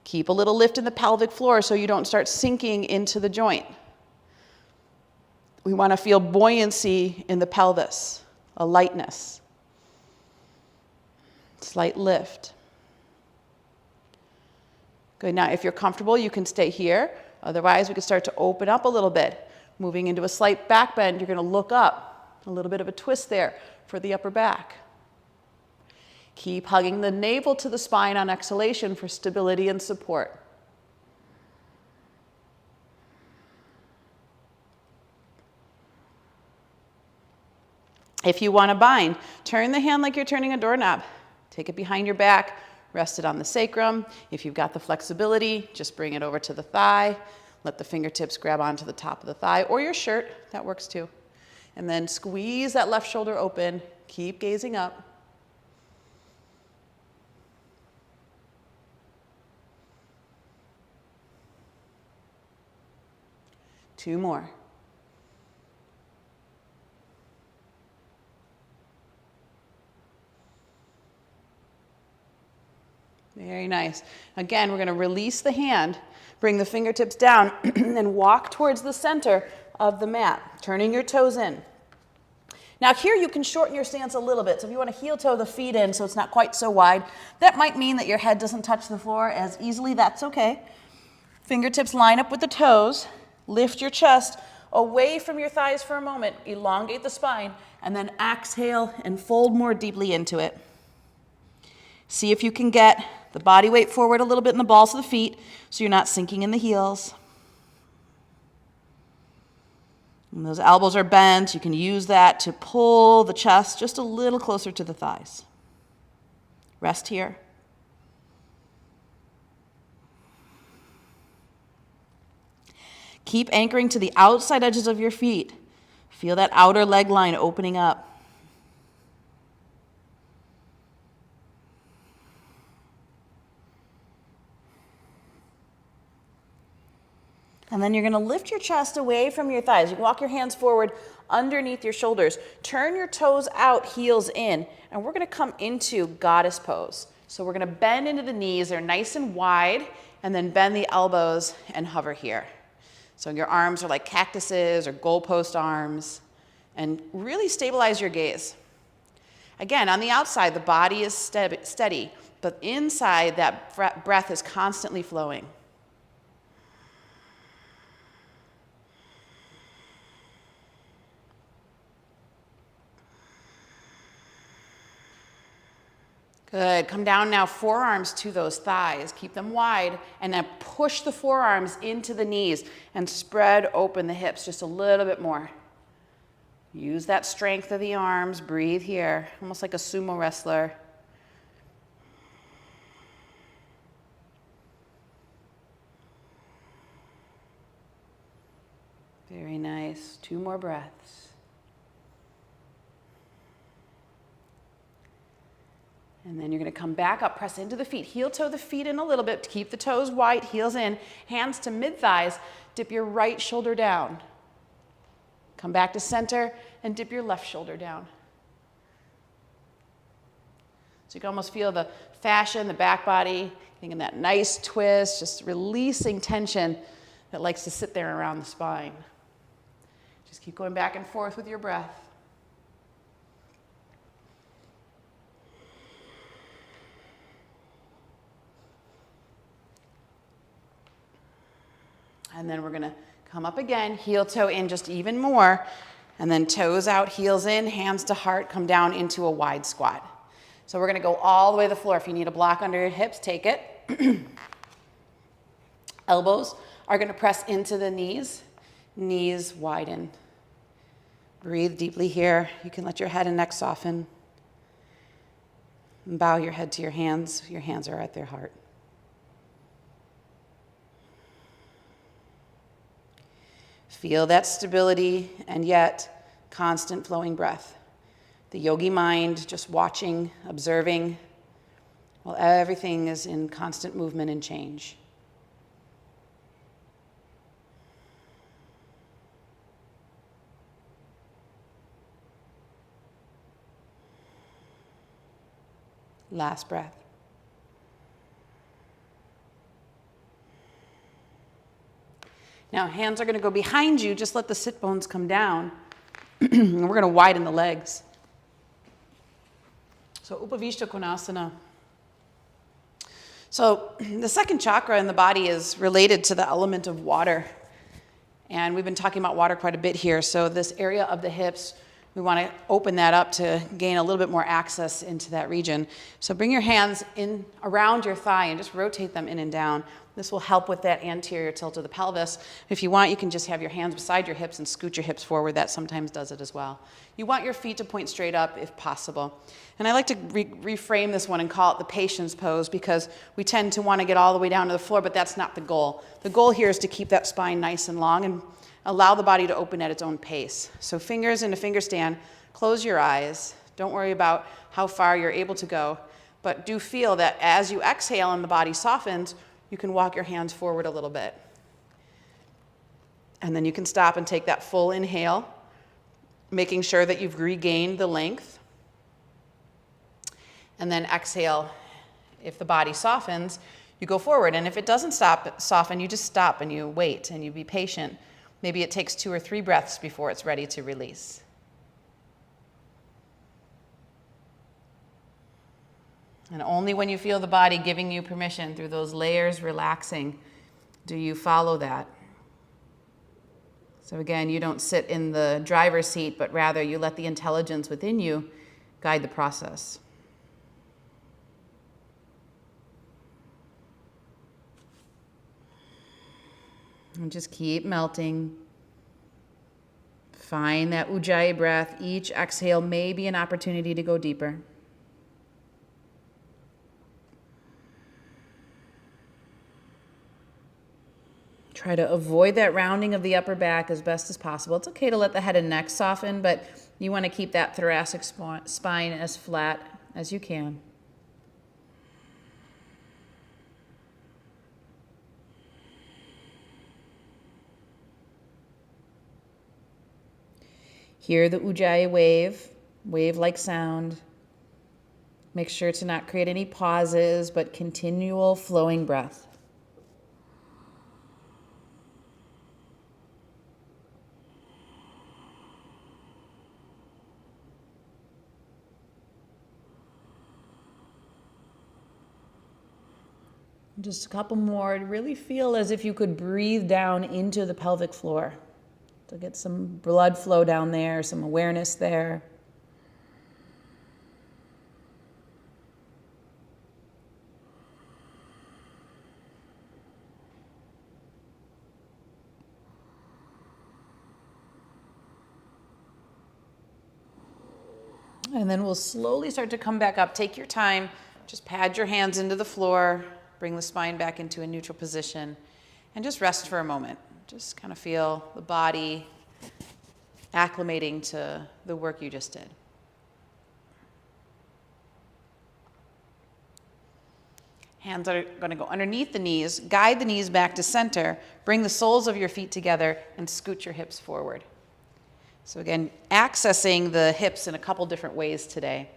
Keep a little lift in the pelvic floor so you don't start sinking into the joint. We want to feel buoyancy in the pelvis, a lightness. Slight lift. Good. Now, if you're comfortable, you can stay here. Otherwise, we can start to open up a little bit. Moving into a slight back bend, you're going to look up. A little bit of a twist there for the upper back. Keep hugging the navel to the spine on exhalation for stability and support. If you want to bind, turn the hand like you're turning a doorknob. Take it behind your back, rest it on the sacrum. If you've got the flexibility, just bring it over to the thigh. Let the fingertips grab onto the top of the thigh or your shirt. That works too. And then squeeze that left shoulder open. Keep gazing up. Two more. Very nice. Again, we're going to release the hand, bring the fingertips down, and walk towards the center of the mat, turning your toes in. Now here you can shorten your stance a little bit. So if you want to heel toe the feet in so it's not quite so wide, that might mean that your head doesn't touch the floor as easily. That's okay. Fingertips line up with the toes. Lift your chest away from your thighs for a moment. Elongate the spine, and then exhale and fold more deeply into it. See if you can get the body weight forward a little bit in the balls of the feet so you're not sinking in the heels. When those elbows are bent, you can use that to pull the chest just a little closer to the thighs. Rest here. Keep anchoring to the outside edges of your feet. Feel that outer leg line opening up. And then you're going to lift your chest away from your thighs. You can walk your hands forward underneath your shoulders. Turn your toes out, heels in. And we're going to come into goddess pose. So we're going to bend into the knees. They're nice and wide. And then bend the elbows and hover here. So your arms are like cactuses or goalpost arms. And really stabilize your gaze. Again, on the outside, the body is steady. But inside, that breath is constantly flowing. Good. Come down now, forearms to those thighs. Keep them wide, and then push the forearms into the knees and spread open the hips just a little bit more. Use that strength of the arms. Breathe here, almost like a sumo wrestler. Very nice. 2 more breaths. And then you're going to come back up, press into the feet. Heel toe the feet in a little bit to keep the toes wide, heels in, hands to mid-thighs. Dip your right shoulder down. Come back to center and dip your left shoulder down. So you can almost feel the fascia in the back body, thinking that nice twist, just releasing tension that likes to sit there around the spine. Just keep going back and forth with your breath. And then we're going to come up again, heel toe in just even more, and then toes out, heels in, hands to heart, come down into a wide squat. So we're going to go all the way to the floor. If you need a block under your hips, take it. Elbows are going to press into the knees. Knees widen. Breathe deeply here. You can let your head and neck soften. And bow your head to your hands. Your hands are at their heart. Feel that stability and yet constant flowing breath. The yogi mind just watching, observing, while everything is in constant movement and change. Last breath. Now, hands are going to go behind you. Just let the sit bones come down. And we're going to widen the legs. So, Upavisha Kunasana. So, the second chakra in the body is related to the element of water. And we've been talking about water quite a bit here. So, this area of the hips, we want to open that up to gain a little bit more access into that region. So bring your hands in around your thigh and just rotate them in and down. This will help with that anterior tilt of the pelvis. If you want, you can just have your hands beside your hips and scoot your hips forward. That sometimes does it as well. You want your feet to point straight up if possible. And I like to reframe this one and call it the patience pose, because we tend to want to get all the way down to the floor, but that's not the goal. The goal here is to keep that spine nice and long and allow the body to open at its own pace. So fingers in a finger stand, close your eyes. Don't worry about how far you're able to go, but do feel that as you exhale and the body softens, you can walk your hands forward a little bit. And then you can stop and take that full inhale, making sure that you've regained the length. And then exhale. If the body softens, you go forward. And if it doesn't soften, you just stop and you wait and you be patient. Maybe it takes 2 or 3 breaths before it's ready to release. And only when you feel the body giving you permission through those layers relaxing do you follow that. So again, you don't sit in the driver's seat, but rather you let the intelligence within you guide the process. And just keep melting. Find that Ujjayi breath. Each exhale may be an opportunity to go deeper. Try to avoid that rounding of the upper back as best as possible. It's okay to let the head and neck soften, but you want to keep that thoracic spine as flat as you can. Hear the Ujjayi wave-like sound. Make sure to not create any pauses, but continual flowing breath. Just a couple more. Really feel as if you could breathe down into the pelvic floor. To get some blood flow down there, some awareness there. And then we'll slowly start to come back up. Take your time. Just pad your hands into the floor. Bring the spine back into a neutral position. And just rest for a moment. Just kind of feel the body acclimating to the work you just did. Hands are going to go underneath the knees. Guide the knees back to center. Bring the soles of your feet together and scoot your hips forward. So again, accessing the hips in a couple different ways today.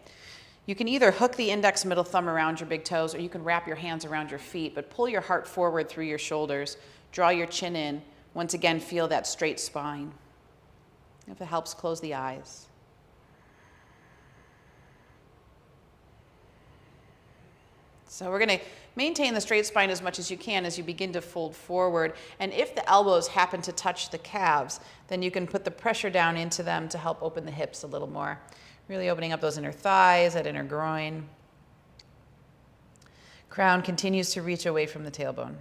You can either hook the index middle thumb around your big toes, or you can wrap your hands around your feet, but pull your heart forward through your shoulders. Draw your chin in. Once again, feel that straight spine. If it helps, close the eyes. So we're going to maintain the straight spine as much as you can as you begin to fold forward. And if the elbows happen to touch the calves, then you can put the pressure down into them to help open the hips a little more. Really opening up those inner thighs, that inner groin. Crown continues to reach away from the tailbone.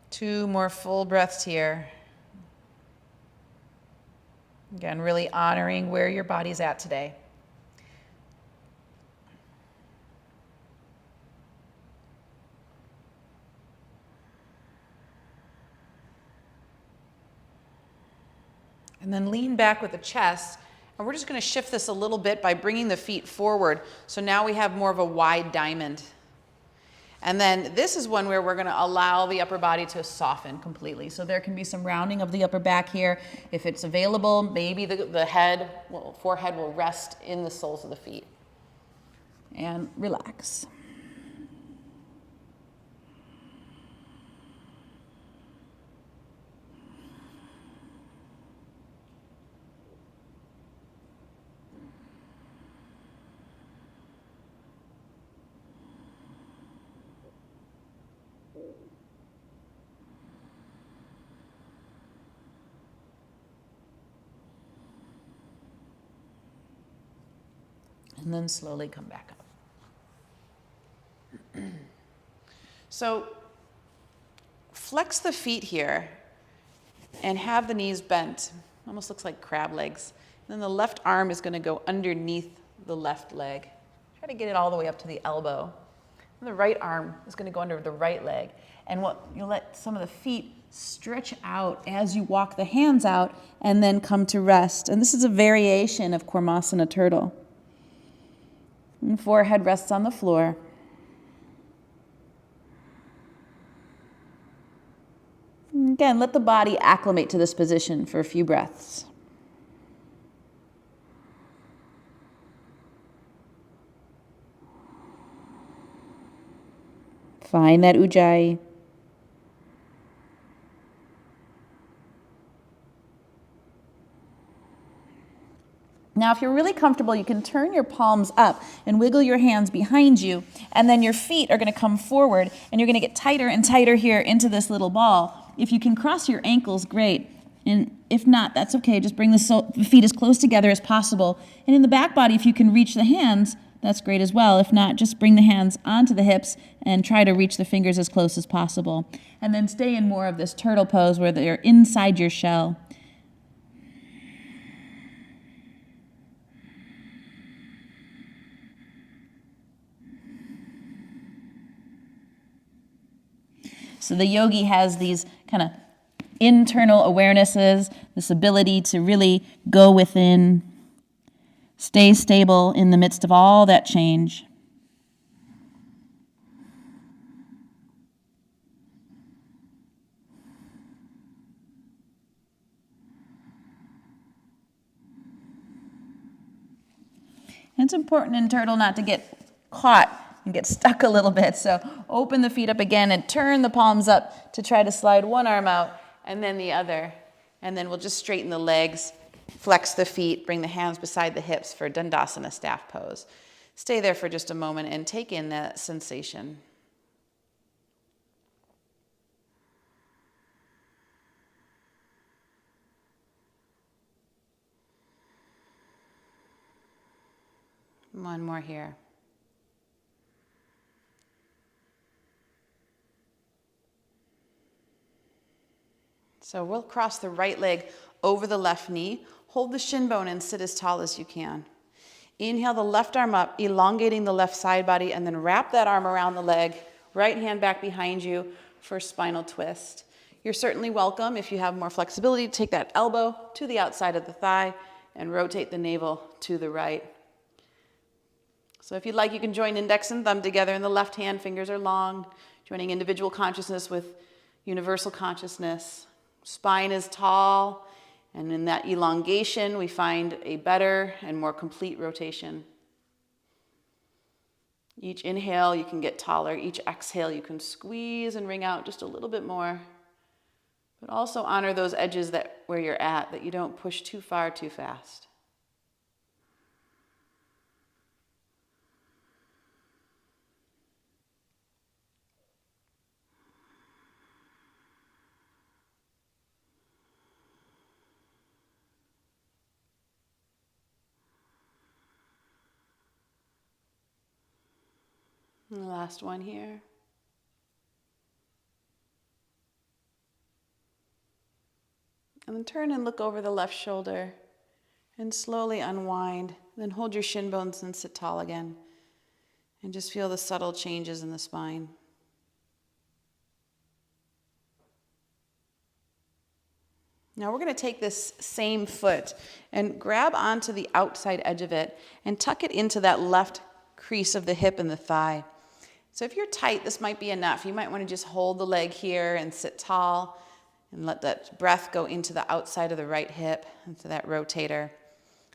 Two more full breaths here. Again, really honoring where your body's at today. And then lean back with the chest. And we're just going to shift this a little bit by bringing the feet forward. So now we have more of a wide diamond. And then this is one where we're going to allow the upper body to soften completely. So there can be some rounding of the upper back here. If it's available, maybe the head, forehead will rest in the soles of the feet. And relax. And then slowly come back up. So flex the feet here and have the knees bent. Almost looks like crab legs. And then the left arm is going to go underneath the left leg. Try to get it all the way up to the elbow. And the right arm is going to go under the right leg. And you'll let some of the feet stretch out as you walk the hands out and then come to rest. And this is a variation of Kurmasana turtle. And forehead rests on the floor. And again, let the body acclimate to this position for a few breaths. Find that ujjayi. Now, if you're really comfortable, you can turn your palms up and wiggle your hands behind you, and then your feet are going to come forward, and you're going to get tighter and tighter here into this little ball. If you can cross your ankles, great. And if not, that's okay. Just bring the feet as close together as possible. And in the back body, if you can reach the hands, that's great as well. If not, just bring the hands onto the hips and try to reach the fingers as close as possible. And then stay in more of this turtle pose where they're inside your shell. So the yogi has these kind of internal awarenesses, this ability to really go within, stay stable in the midst of all that change. And it's important in turtle not to get caught and get stuck a little bit. So open the feet up again and turn the palms up to try to slide one arm out and then the other. And then we'll just straighten the legs, flex the feet, bring the hands beside the hips for Dandasana staff pose. Stay there for just a moment and take in that sensation. One more here. So we'll cross the right leg over the left knee. Hold the shin bone and sit as tall as you can. Inhale the left arm up, elongating the left side body, and then wrap that arm around the leg. Right hand back behind you for spinal twist. You're certainly welcome, if you have more flexibility, to take that elbow to the outside of the thigh and rotate the navel to the right. So if you'd like, you can join index and thumb together in the left hand. Fingers are long, joining individual consciousness with universal consciousness. Spine is tall, and in that elongation, we find a better and more complete rotation. Each inhale, you can get taller. Each exhale, you can squeeze and wring out just a little bit more. But also honor those edges where you're at, that you don't push too far too fast. And the last one here. And then turn and look over the left shoulder and slowly unwind. Then hold your shin bones and sit tall again. And just feel the subtle changes in the spine. Now we're going to take this same foot and grab onto the outside edge of it and tuck it into that left crease of the hip and the thigh. So if you're tight, this might be enough. You might want to just hold the leg here and sit tall and let that breath go into the outside of the right hip, into that rotator.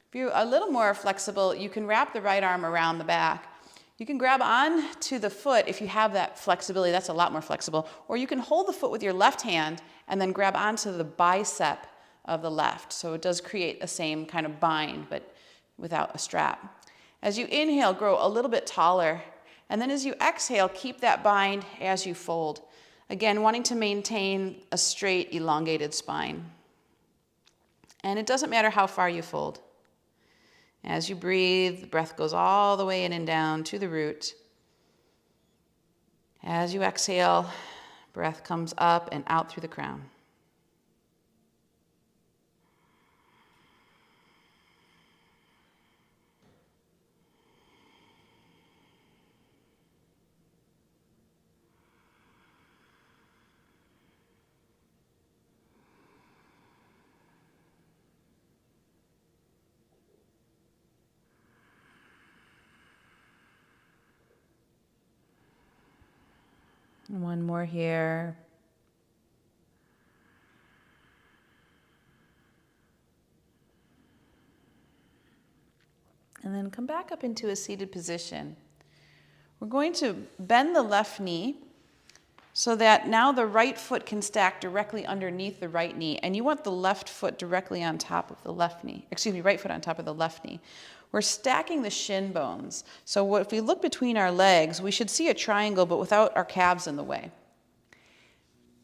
If you're a little more flexible, you can wrap the right arm around the back. You can grab on to the foot if you have that flexibility. That's a lot more flexible. Or you can hold the foot with your left hand and then grab onto the bicep of the left. So it does create a same kind of bind, but without a strap. As you inhale, grow a little bit taller. And then as you exhale, keep that bind as you fold. Again, wanting to maintain a straight, elongated spine. And it doesn't matter how far you fold. As you breathe, the breath goes all the way in and down to the root. As you exhale, breath comes up and out through the crown. One more here. And then come back up into a seated position. We're going to bend the left knee so that now the right foot can stack directly underneath the right knee. And you want the left foot directly on top of the left knee. Right foot on top of the left knee. We're stacking the shin bones. So if we look between our legs, we should see a triangle, but without our calves in the way.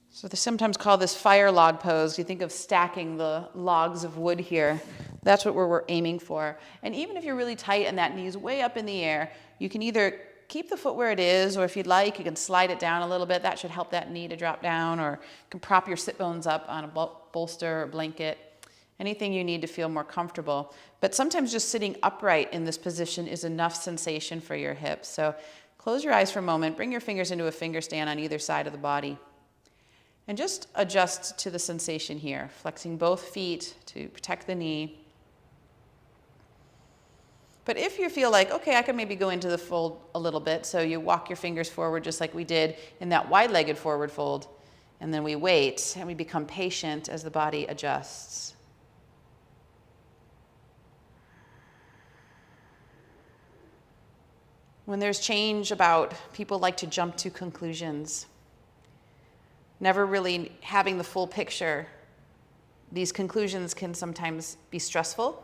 So they sometimes call this fire log pose. You think of stacking the logs of wood here. That's what we're aiming for. And even if you're really tight and that knee's way up in the air, you can either keep the foot where it is, or if you'd like, you can slide it down a little bit. That should help that knee to drop down, or you can prop your sit bones up on a bolster or blanket. Anything you need to feel more comfortable. But sometimes just sitting upright in this position is enough sensation for your hips. So close your eyes for a moment, bring your fingers into a finger stand on either side of the body. And just adjust to the sensation here, flexing both feet to protect the knee. But if you feel like, okay, I can maybe go into the fold a little bit, so you walk your fingers forward just like we did in that wide-legged forward fold, and then we wait and we become patient as the body adjusts. When there's change about, people like to jump to conclusions. Never really having the full picture. These conclusions can sometimes be stressful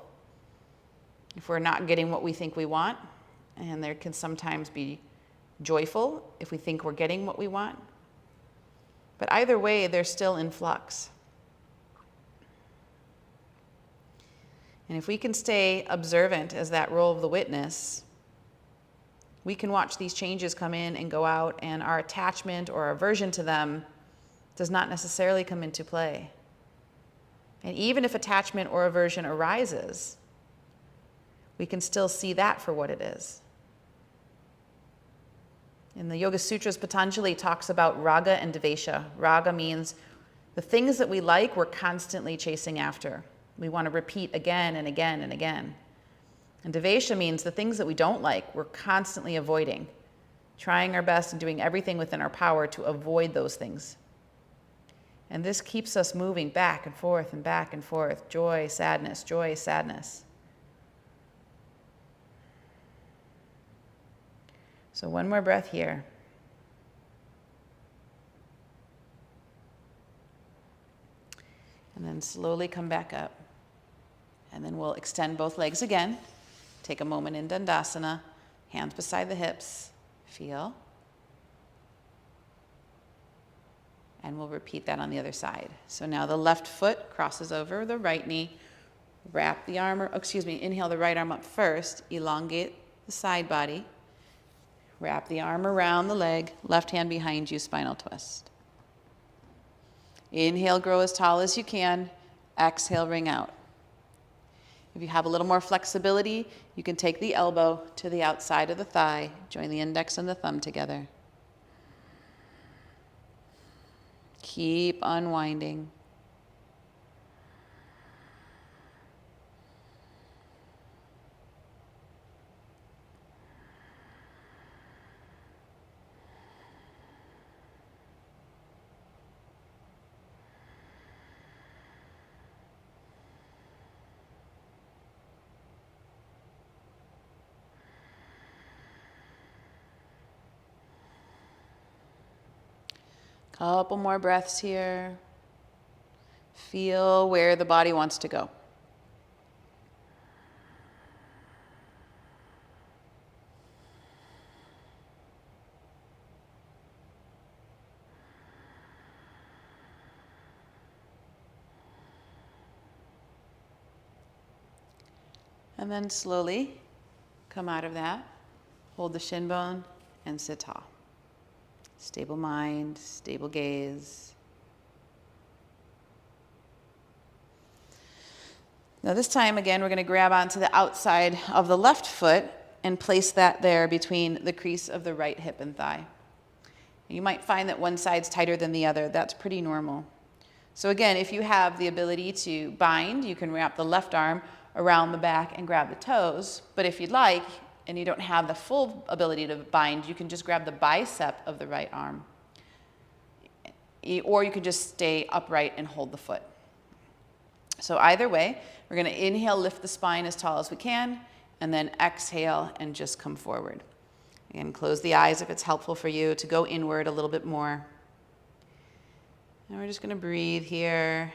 if we're not getting what we think we want, and there can sometimes be joyful if we think we're getting what we want. But either way, they're still in flux. And if we can stay observant as that role of the witness, we can watch these changes come in and go out, and our attachment or aversion to them does not necessarily come into play. And even if attachment or aversion arises, we can still see that for what it is. In the Yoga Sutras, Patanjali talks about raga and dvesha. Raga means the things that we like, we're constantly chasing after. We want to repeat again and again and again. And dvesha means the things that we don't like, we're constantly avoiding, trying our best and doing everything within our power to avoid those things. And this keeps us moving back and forth and back and forth. Joy, sadness, joy, sadness. So one more breath here. And then slowly come back up. And then we'll extend both legs again. Take a moment in Dandasana, hands beside the hips, feel. And we'll repeat that on the other side. So now the left foot crosses over the right knee, wrap the arm, inhale the right arm up first, elongate the side body, Wrap the arm around the leg, left hand behind you, spinal twist. Inhale, grow as tall as you can. Exhale, ring out. If you have a little more flexibility, you can take the elbow to the outside of the thigh. Join the index and the thumb together. Keep unwinding. Couple more breaths here. Feel where the body wants to go. And then slowly come out of that. Hold the shin bone and sit tall. Stable mind, stable gaze. Now this time, again, we're going to grab onto the outside of the left foot and place that there between the crease of the right hip and thigh. You might find that one side's tighter than the other. That's pretty normal. So again, if you have the ability to bind, you can wrap the left arm around the back and grab the toes. But if you'd like, and you don't have the full ability to bind, you can just grab the bicep of the right arm. Or you can just stay upright and hold the foot. So either way, we're going to inhale, lift the spine as tall as we can, and then exhale and just come forward. Again, close the eyes if it's helpful for you to go inward a little bit more. And we're just going to breathe here.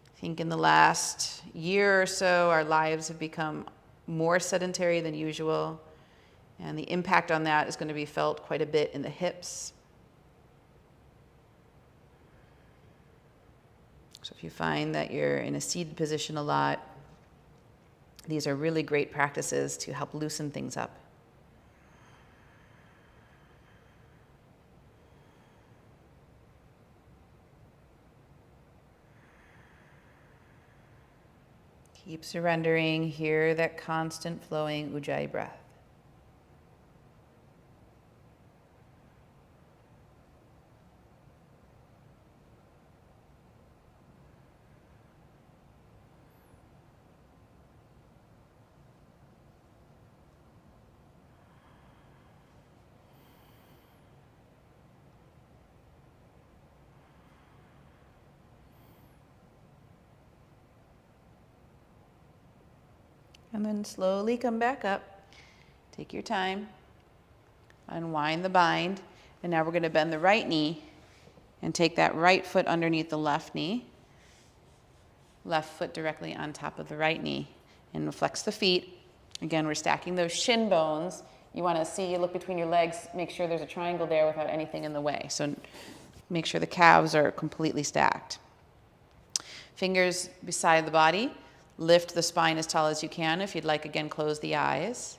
I think in the last year or so, our lives have become more sedentary than usual, and the impact on that is going to be felt quite a bit in the hips. So if you find that you're in a seated position a lot, these are really great practices to help loosen things up. Keep surrendering. Hear that constant flowing Ujjayi breath. And then slowly come back up. Take your time. Unwind the bind. And now we're going to bend the right knee and take that right foot underneath the left knee. Left foot directly on top of the right knee. And flex the feet. Again, we're stacking those shin bones. You want to see, look between your legs, make sure there's a triangle there without anything in the way. So make sure the calves are completely stacked. Fingers beside the body. Lift the spine as tall as you can. If you'd like, again, close the eyes.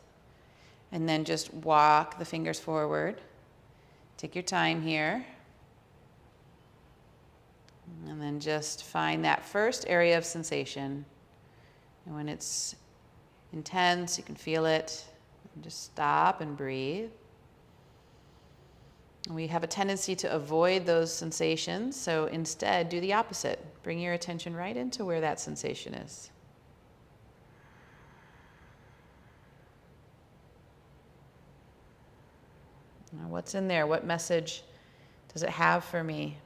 And then just walk the fingers forward. Take your time here. And then just find that first area of sensation. And when it's intense, you can feel it. Just stop and breathe. We have a tendency to avoid those sensations, so instead do the opposite. Bring your attention right into where that sensation is. Now, what's in there? What message does it have for me?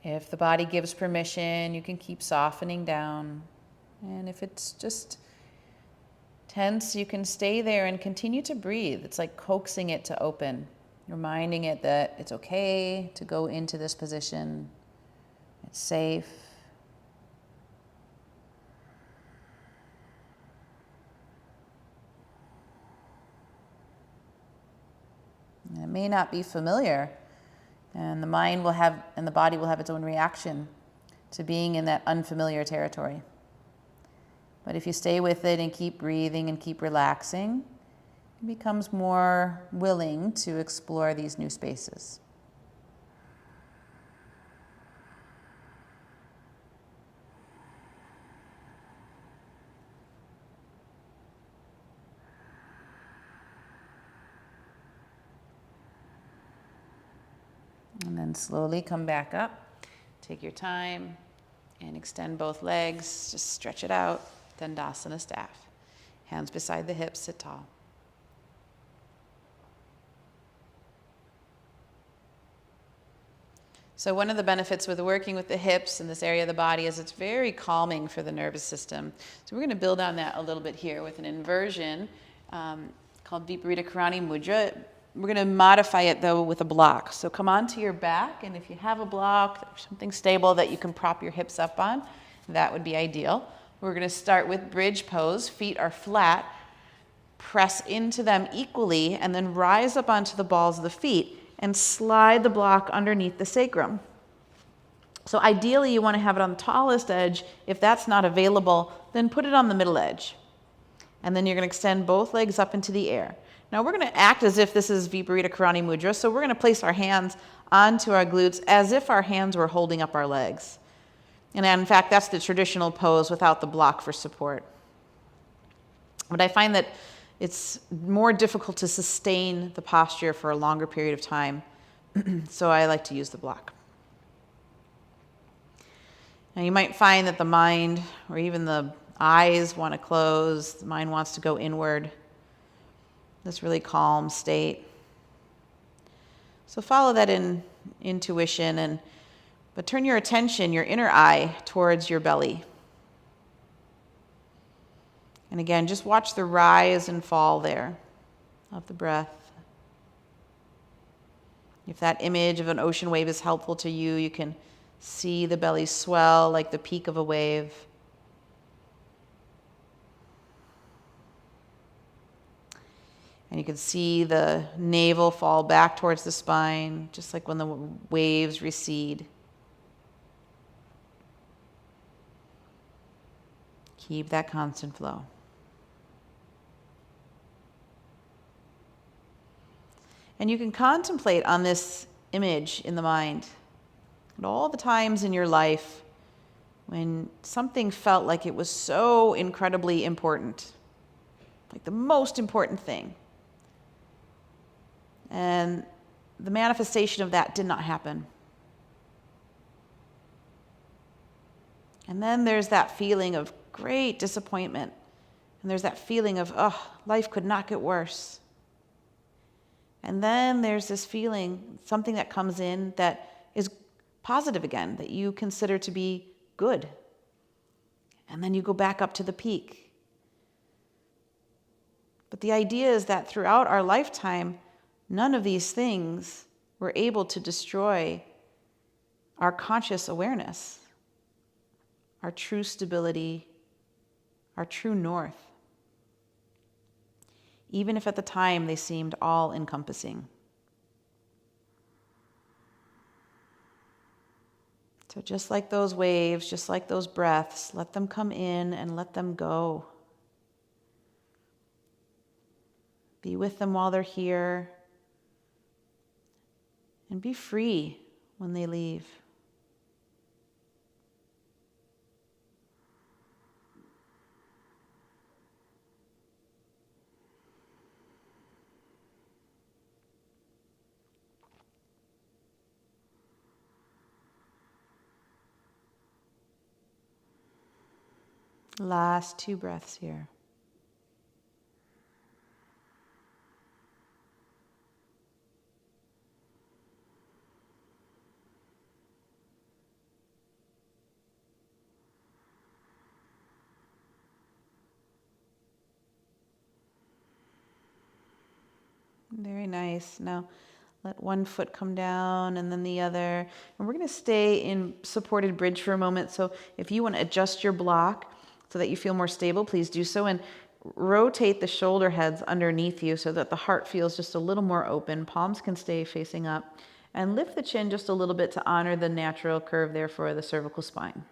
If the body gives permission, you can keep softening down. And if it's just tense, you can stay there and continue to breathe. It's like coaxing it to open. Reminding it that it's okay to go into this position. It's safe. may not be familiar, and the mind will have, and the body will have its own reaction to being in that unfamiliar territory. But if you stay with it and keep breathing and keep relaxing, it becomes more willing to explore these new spaces. And then slowly come back up. Take your time and extend both legs. Just stretch it out. Dandasana staff. Hands beside the hips, sit tall. So one of the benefits with working with the hips in this area of the body is it's very calming for the nervous system. So we're going to build on that a little bit here with an inversion called Viparita Karani Mudra. We're going to modify it, though, with a block. So come onto your back, and if you have a block, something stable that you can prop your hips up on, that would be ideal. We're going to start with bridge pose. Feet are flat. Press into them equally, and then rise up onto the balls of the feet and slide the block underneath the sacrum. So ideally, you want to have it on the tallest edge. If that's not available, then put it on the middle edge. And then you're going to extend both legs up into the air. Now we're going to act as if this is Viparita Karani Mudra, so we're going to place our hands onto our glutes as if our hands were holding up our legs. And in fact, that's the traditional pose without the block for support. But I find that it's more difficult to sustain the posture for a longer period of time, so I like to use the block. Now you might find that the mind or even the eyes want to close, the mind wants to go inward, this really calm state. So follow that intuition, but turn your attention, your inner eye, towards your belly. And again, just watch the rise and fall there of the breath. If that image of an ocean wave is helpful to you, you can see the belly swell like the peak of a wave. And you can see the navel fall back towards the spine, just like when the waves recede. Keep that constant flow. And you can contemplate on this image in the mind at all the times in your life when something felt like it was so incredibly important, like the most important thing. And the manifestation of that did not happen. And then there's that feeling of great disappointment. And there's that feeling of, life could not get worse. And then there's this feeling, something that comes in that is positive again, that you consider to be good. And then you go back up to the peak. But the idea is that throughout our lifetime, none of these things were able to destroy our conscious awareness, our true stability, our true north, even if at the time they seemed all-encompassing. So just like those waves, just like those breaths, let them come in and let them go. Be with them while they're here, and be free when they leave. Last 2 breaths here. Very nice. Now, let one foot come down and then the other. And we're going to stay in supported bridge for a moment. So if you want to adjust your block so that you feel more stable, please do so. And rotate the shoulder heads underneath you so that the heart feels just a little more open. Palms can stay facing up. And lift the chin just a little bit to honor the natural curve there for the cervical spine.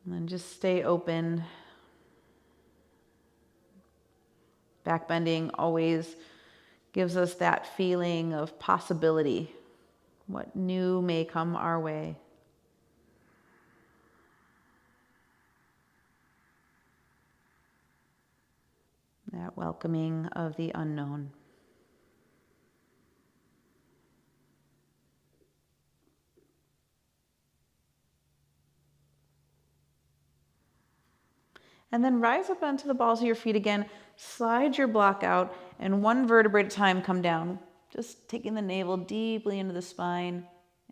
And then just stay open. Back bending always gives us that feeling of possibility. What new may come our way. That welcoming of the unknown. And then rise up onto the balls of your feet again. Slide your block out and one vertebrae at a time come down. Just taking the navel deeply into the spine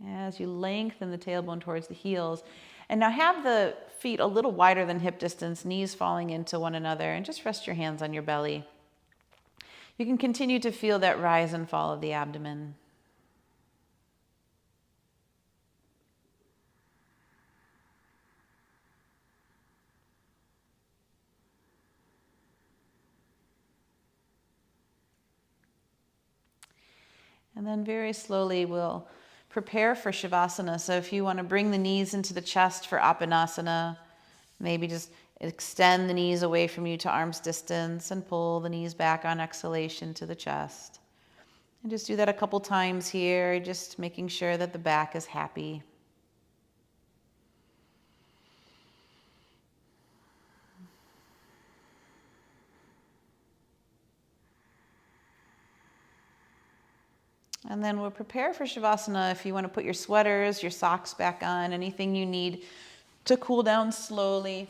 as you lengthen the tailbone towards the heels. And now have the feet a little wider than hip distance, knees falling into one another, and just rest your hands on your belly. You can continue to feel that rise and fall of the abdomen. And then very slowly we'll prepare for Shavasana. So if you want to bring the knees into the chest for Apanasana, maybe just extend the knees away from you to arm's distance and pull the knees back on exhalation to the chest. And just do that a couple times here, just making sure that the back is happy. And then we'll prepare for Shavasana. If you want to put your sweaters, your socks back on, anything you need to cool down slowly.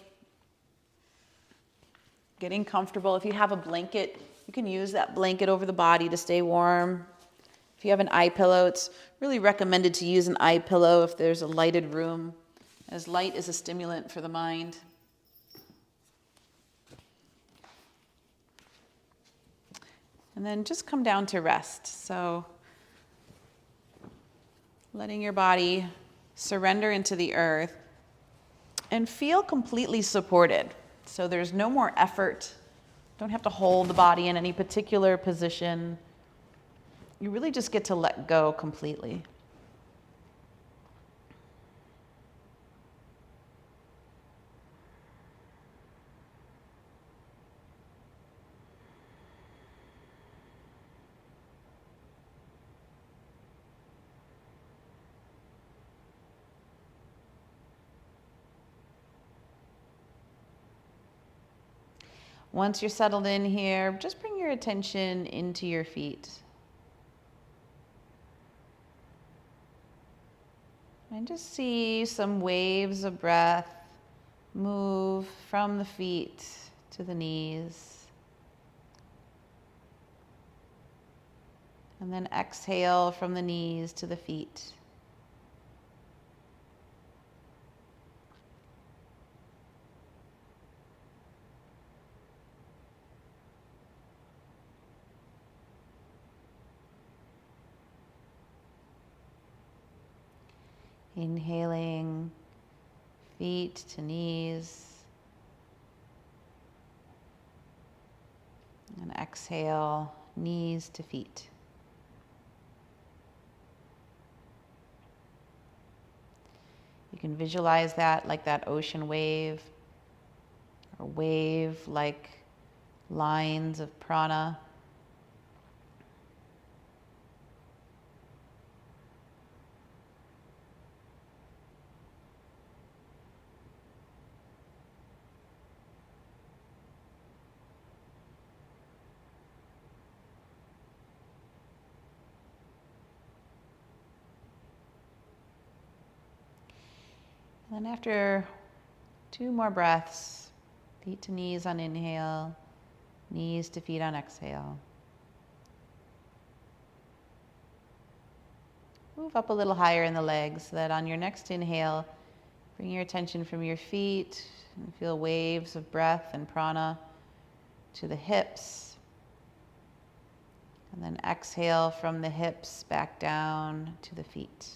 Getting comfortable. If you have a blanket, you can use that blanket over the body to stay warm. If you have an eye pillow, it's really recommended to use an eye pillow if there's a lighted room, as light is a stimulant for the mind. And then just come down to rest. So letting your body surrender into the earth and feel completely supported. So there's no more effort. Don't have to hold the body in any particular position. You really just get to let go completely. Once you're settled in here, just bring your attention into your feet. And just see some waves of breath move from the feet to the knees. And then exhale from the knees to the feet. Inhaling, feet to knees. And exhale, knees to feet. You can visualize that like that ocean wave, or wave like lines of prana. And then after 2 more breaths, feet to knees on inhale, knees to feet on exhale. Move up a little higher in the legs so that on your next inhale, bring your attention from your feet and feel waves of breath and prana to the hips. And then exhale from the hips back down to the feet.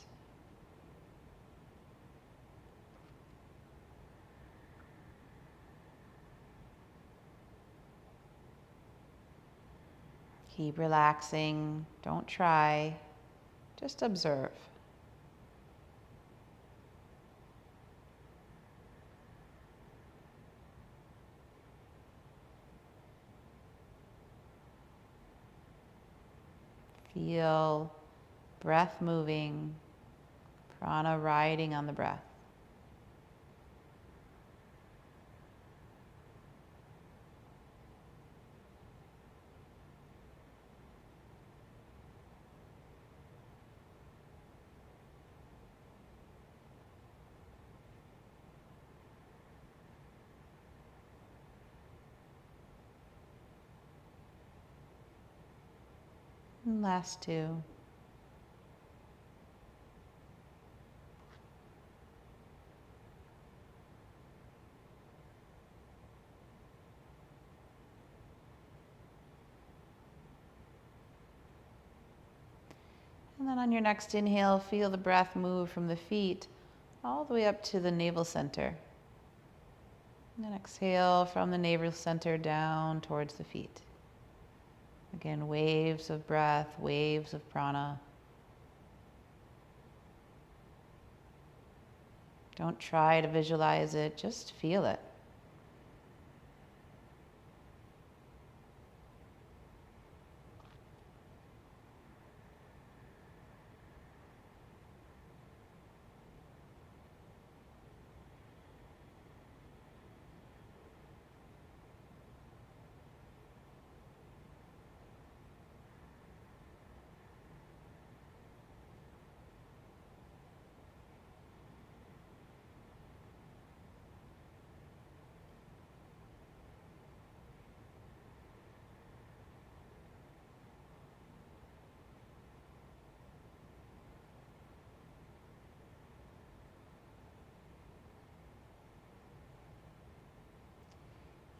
Keep relaxing. Don't try. Just observe. Feel breath moving, prana riding on the breath. And last two. And then on your next inhale, feel the breath move from the feet all the way up to the navel center. And then exhale from the navel center down towards the feet. Again, waves of breath, waves of prana. Don't try to visualize it, just feel it.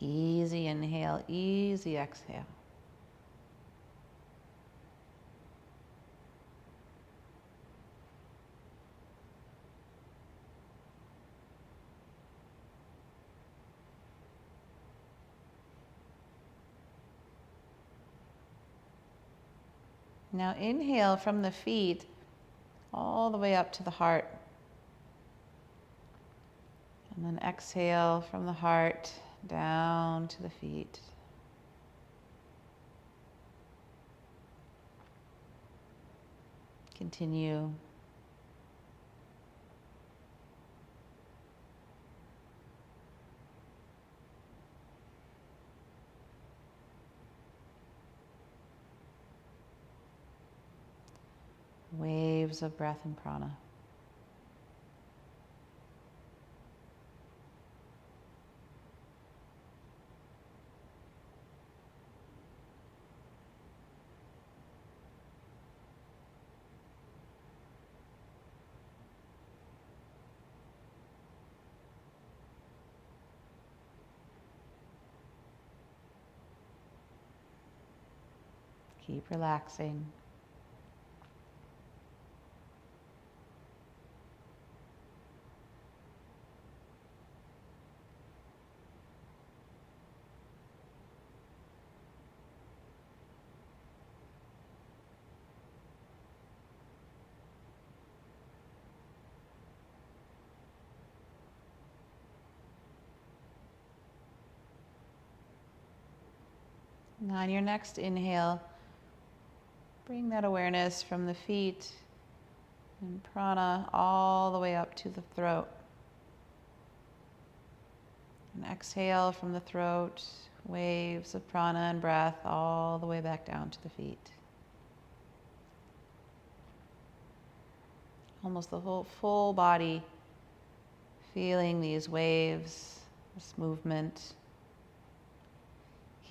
Easy inhale, easy exhale. Now inhale from the feet all the way up to the heart. And then exhale from the heart down to the feet. Continue. Waves of breath and prana. Keep relaxing. Now on your next inhale, bring that awareness from the feet and prana all the way up to the throat. And exhale from the throat, waves of prana and breath all the way back down to the feet. Almost the whole full body feeling these waves, this movement.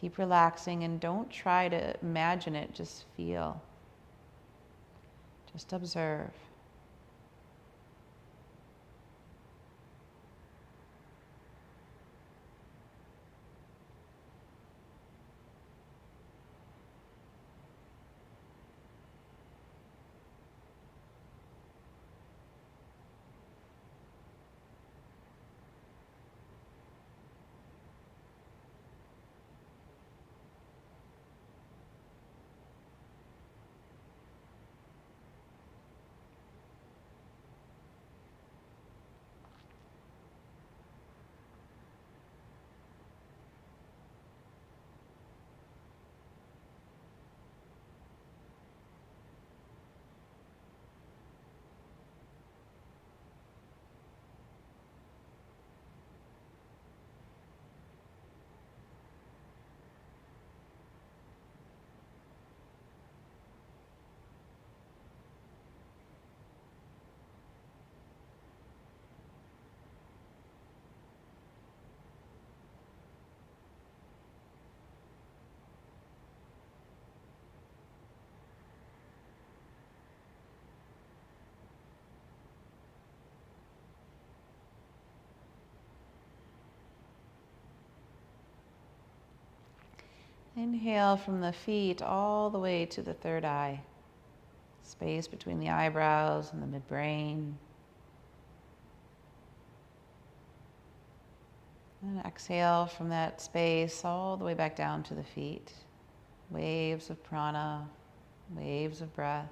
Keep relaxing and don't try to imagine it, just feel. Just observe. Inhale from the feet all the way to the third eye, space between the eyebrows and the midbrain. And exhale from that space all the way back down to the feet. Waves of prana, waves of breath.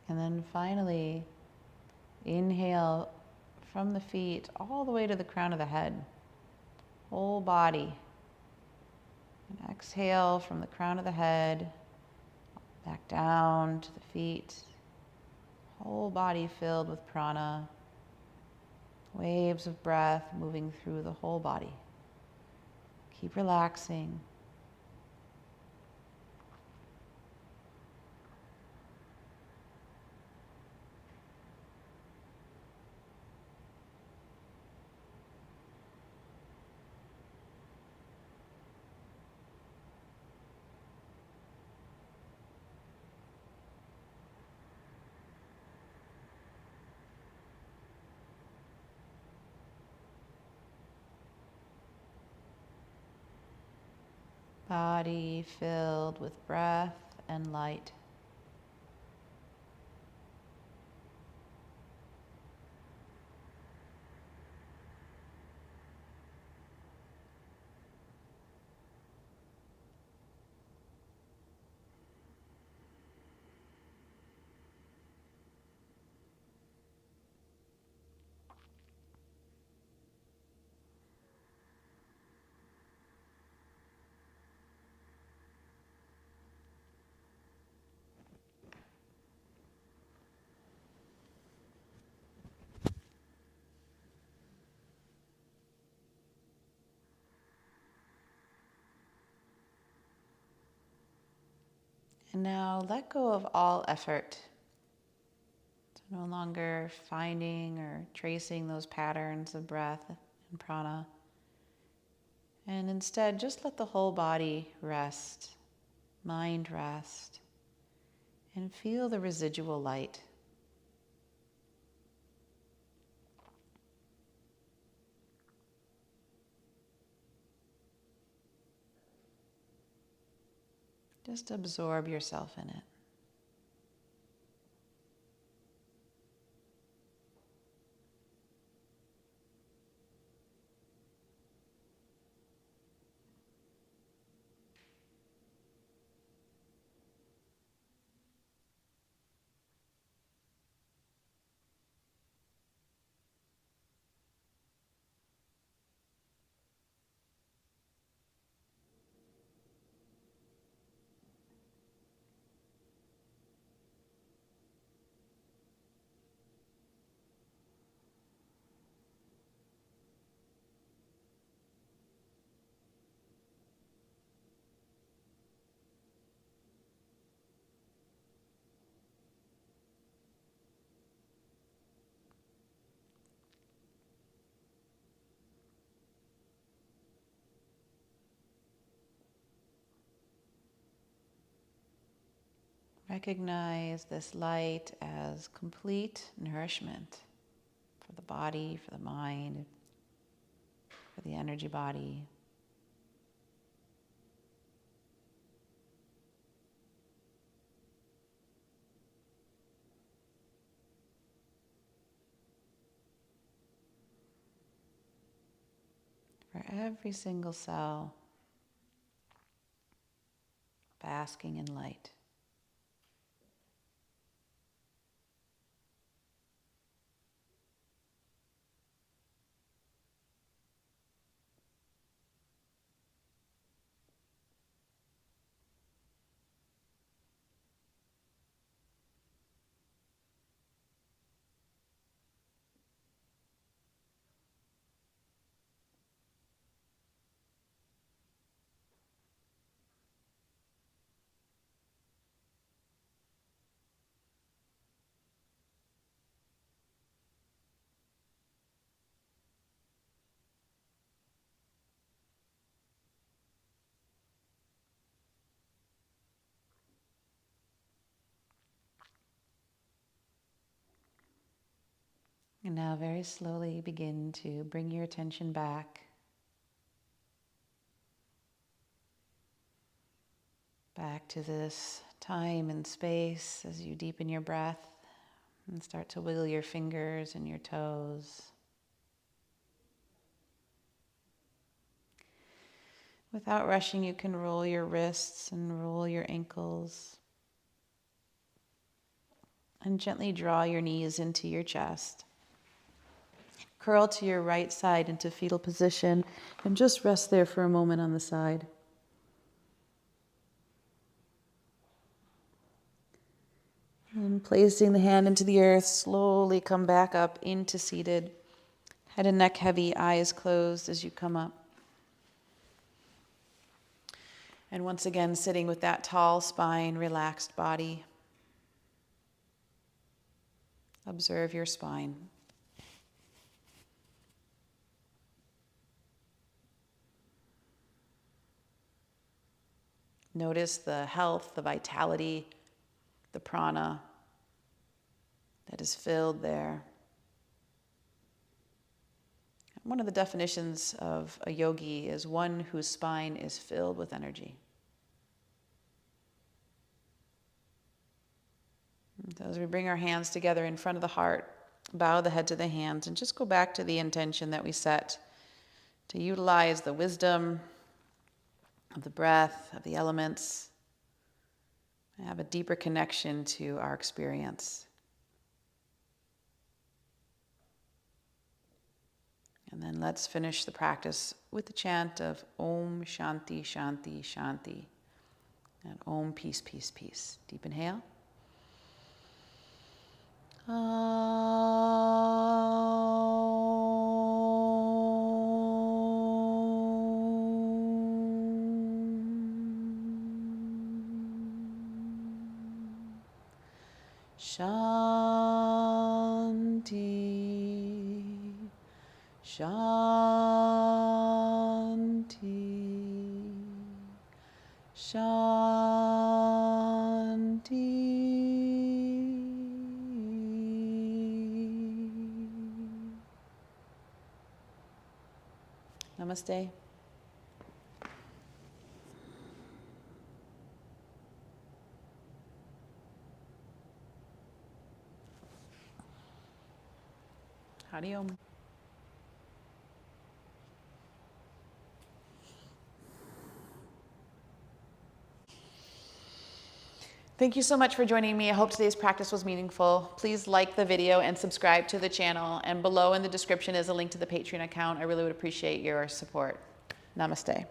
And then finally, inhale from the feet all the way to the crown of the head, whole body. And exhale from the crown of the head, back down to the feet, whole body filled with prana, waves of breath moving through the whole body. Keep relaxing. Body filled with breath and light. And now let go of all effort. So no longer finding or tracing those patterns of breath and prana. And instead, just let the whole body rest, mind rest, and feel the residual light. Just absorb yourself in it. Recognize this light as complete nourishment for the body, for the mind, for the energy body. every single cell basking in light. And now very slowly begin to bring your attention back. Back to this time and space as you deepen your breath and start to wiggle your fingers and your toes. Without rushing, you can roll your wrists and roll your ankles. And gently draw your knees into your chest. Curl to your right side into fetal position and just rest there for a moment on the side. And placing the hand into the earth, slowly come back up into seated. Head and neck heavy, eyes closed as you come up. And once again, sitting with that tall spine, relaxed body. Observe your spine. Notice the health, the vitality, the prana that is filled there. One of the definitions of a yogi is one whose spine is filled with energy. So as we bring our hands together in front of the heart, bow the head to the hands, and just go back to the intention that we set to utilize the wisdom of the breath, of the elements, and have a deeper connection to our experience. And then let's finish the practice with the chant of Om Shanti Shanti Shanti. And Om Peace Peace Peace. Deep inhale. Shanti, Shanti, Shanti. Namaste. Hari Om. Thank you so much for joining me. I hope today's practice was meaningful. Please like the video and subscribe to the channel. And below in the description is a link to the Patreon account. I really would appreciate your support. Namaste.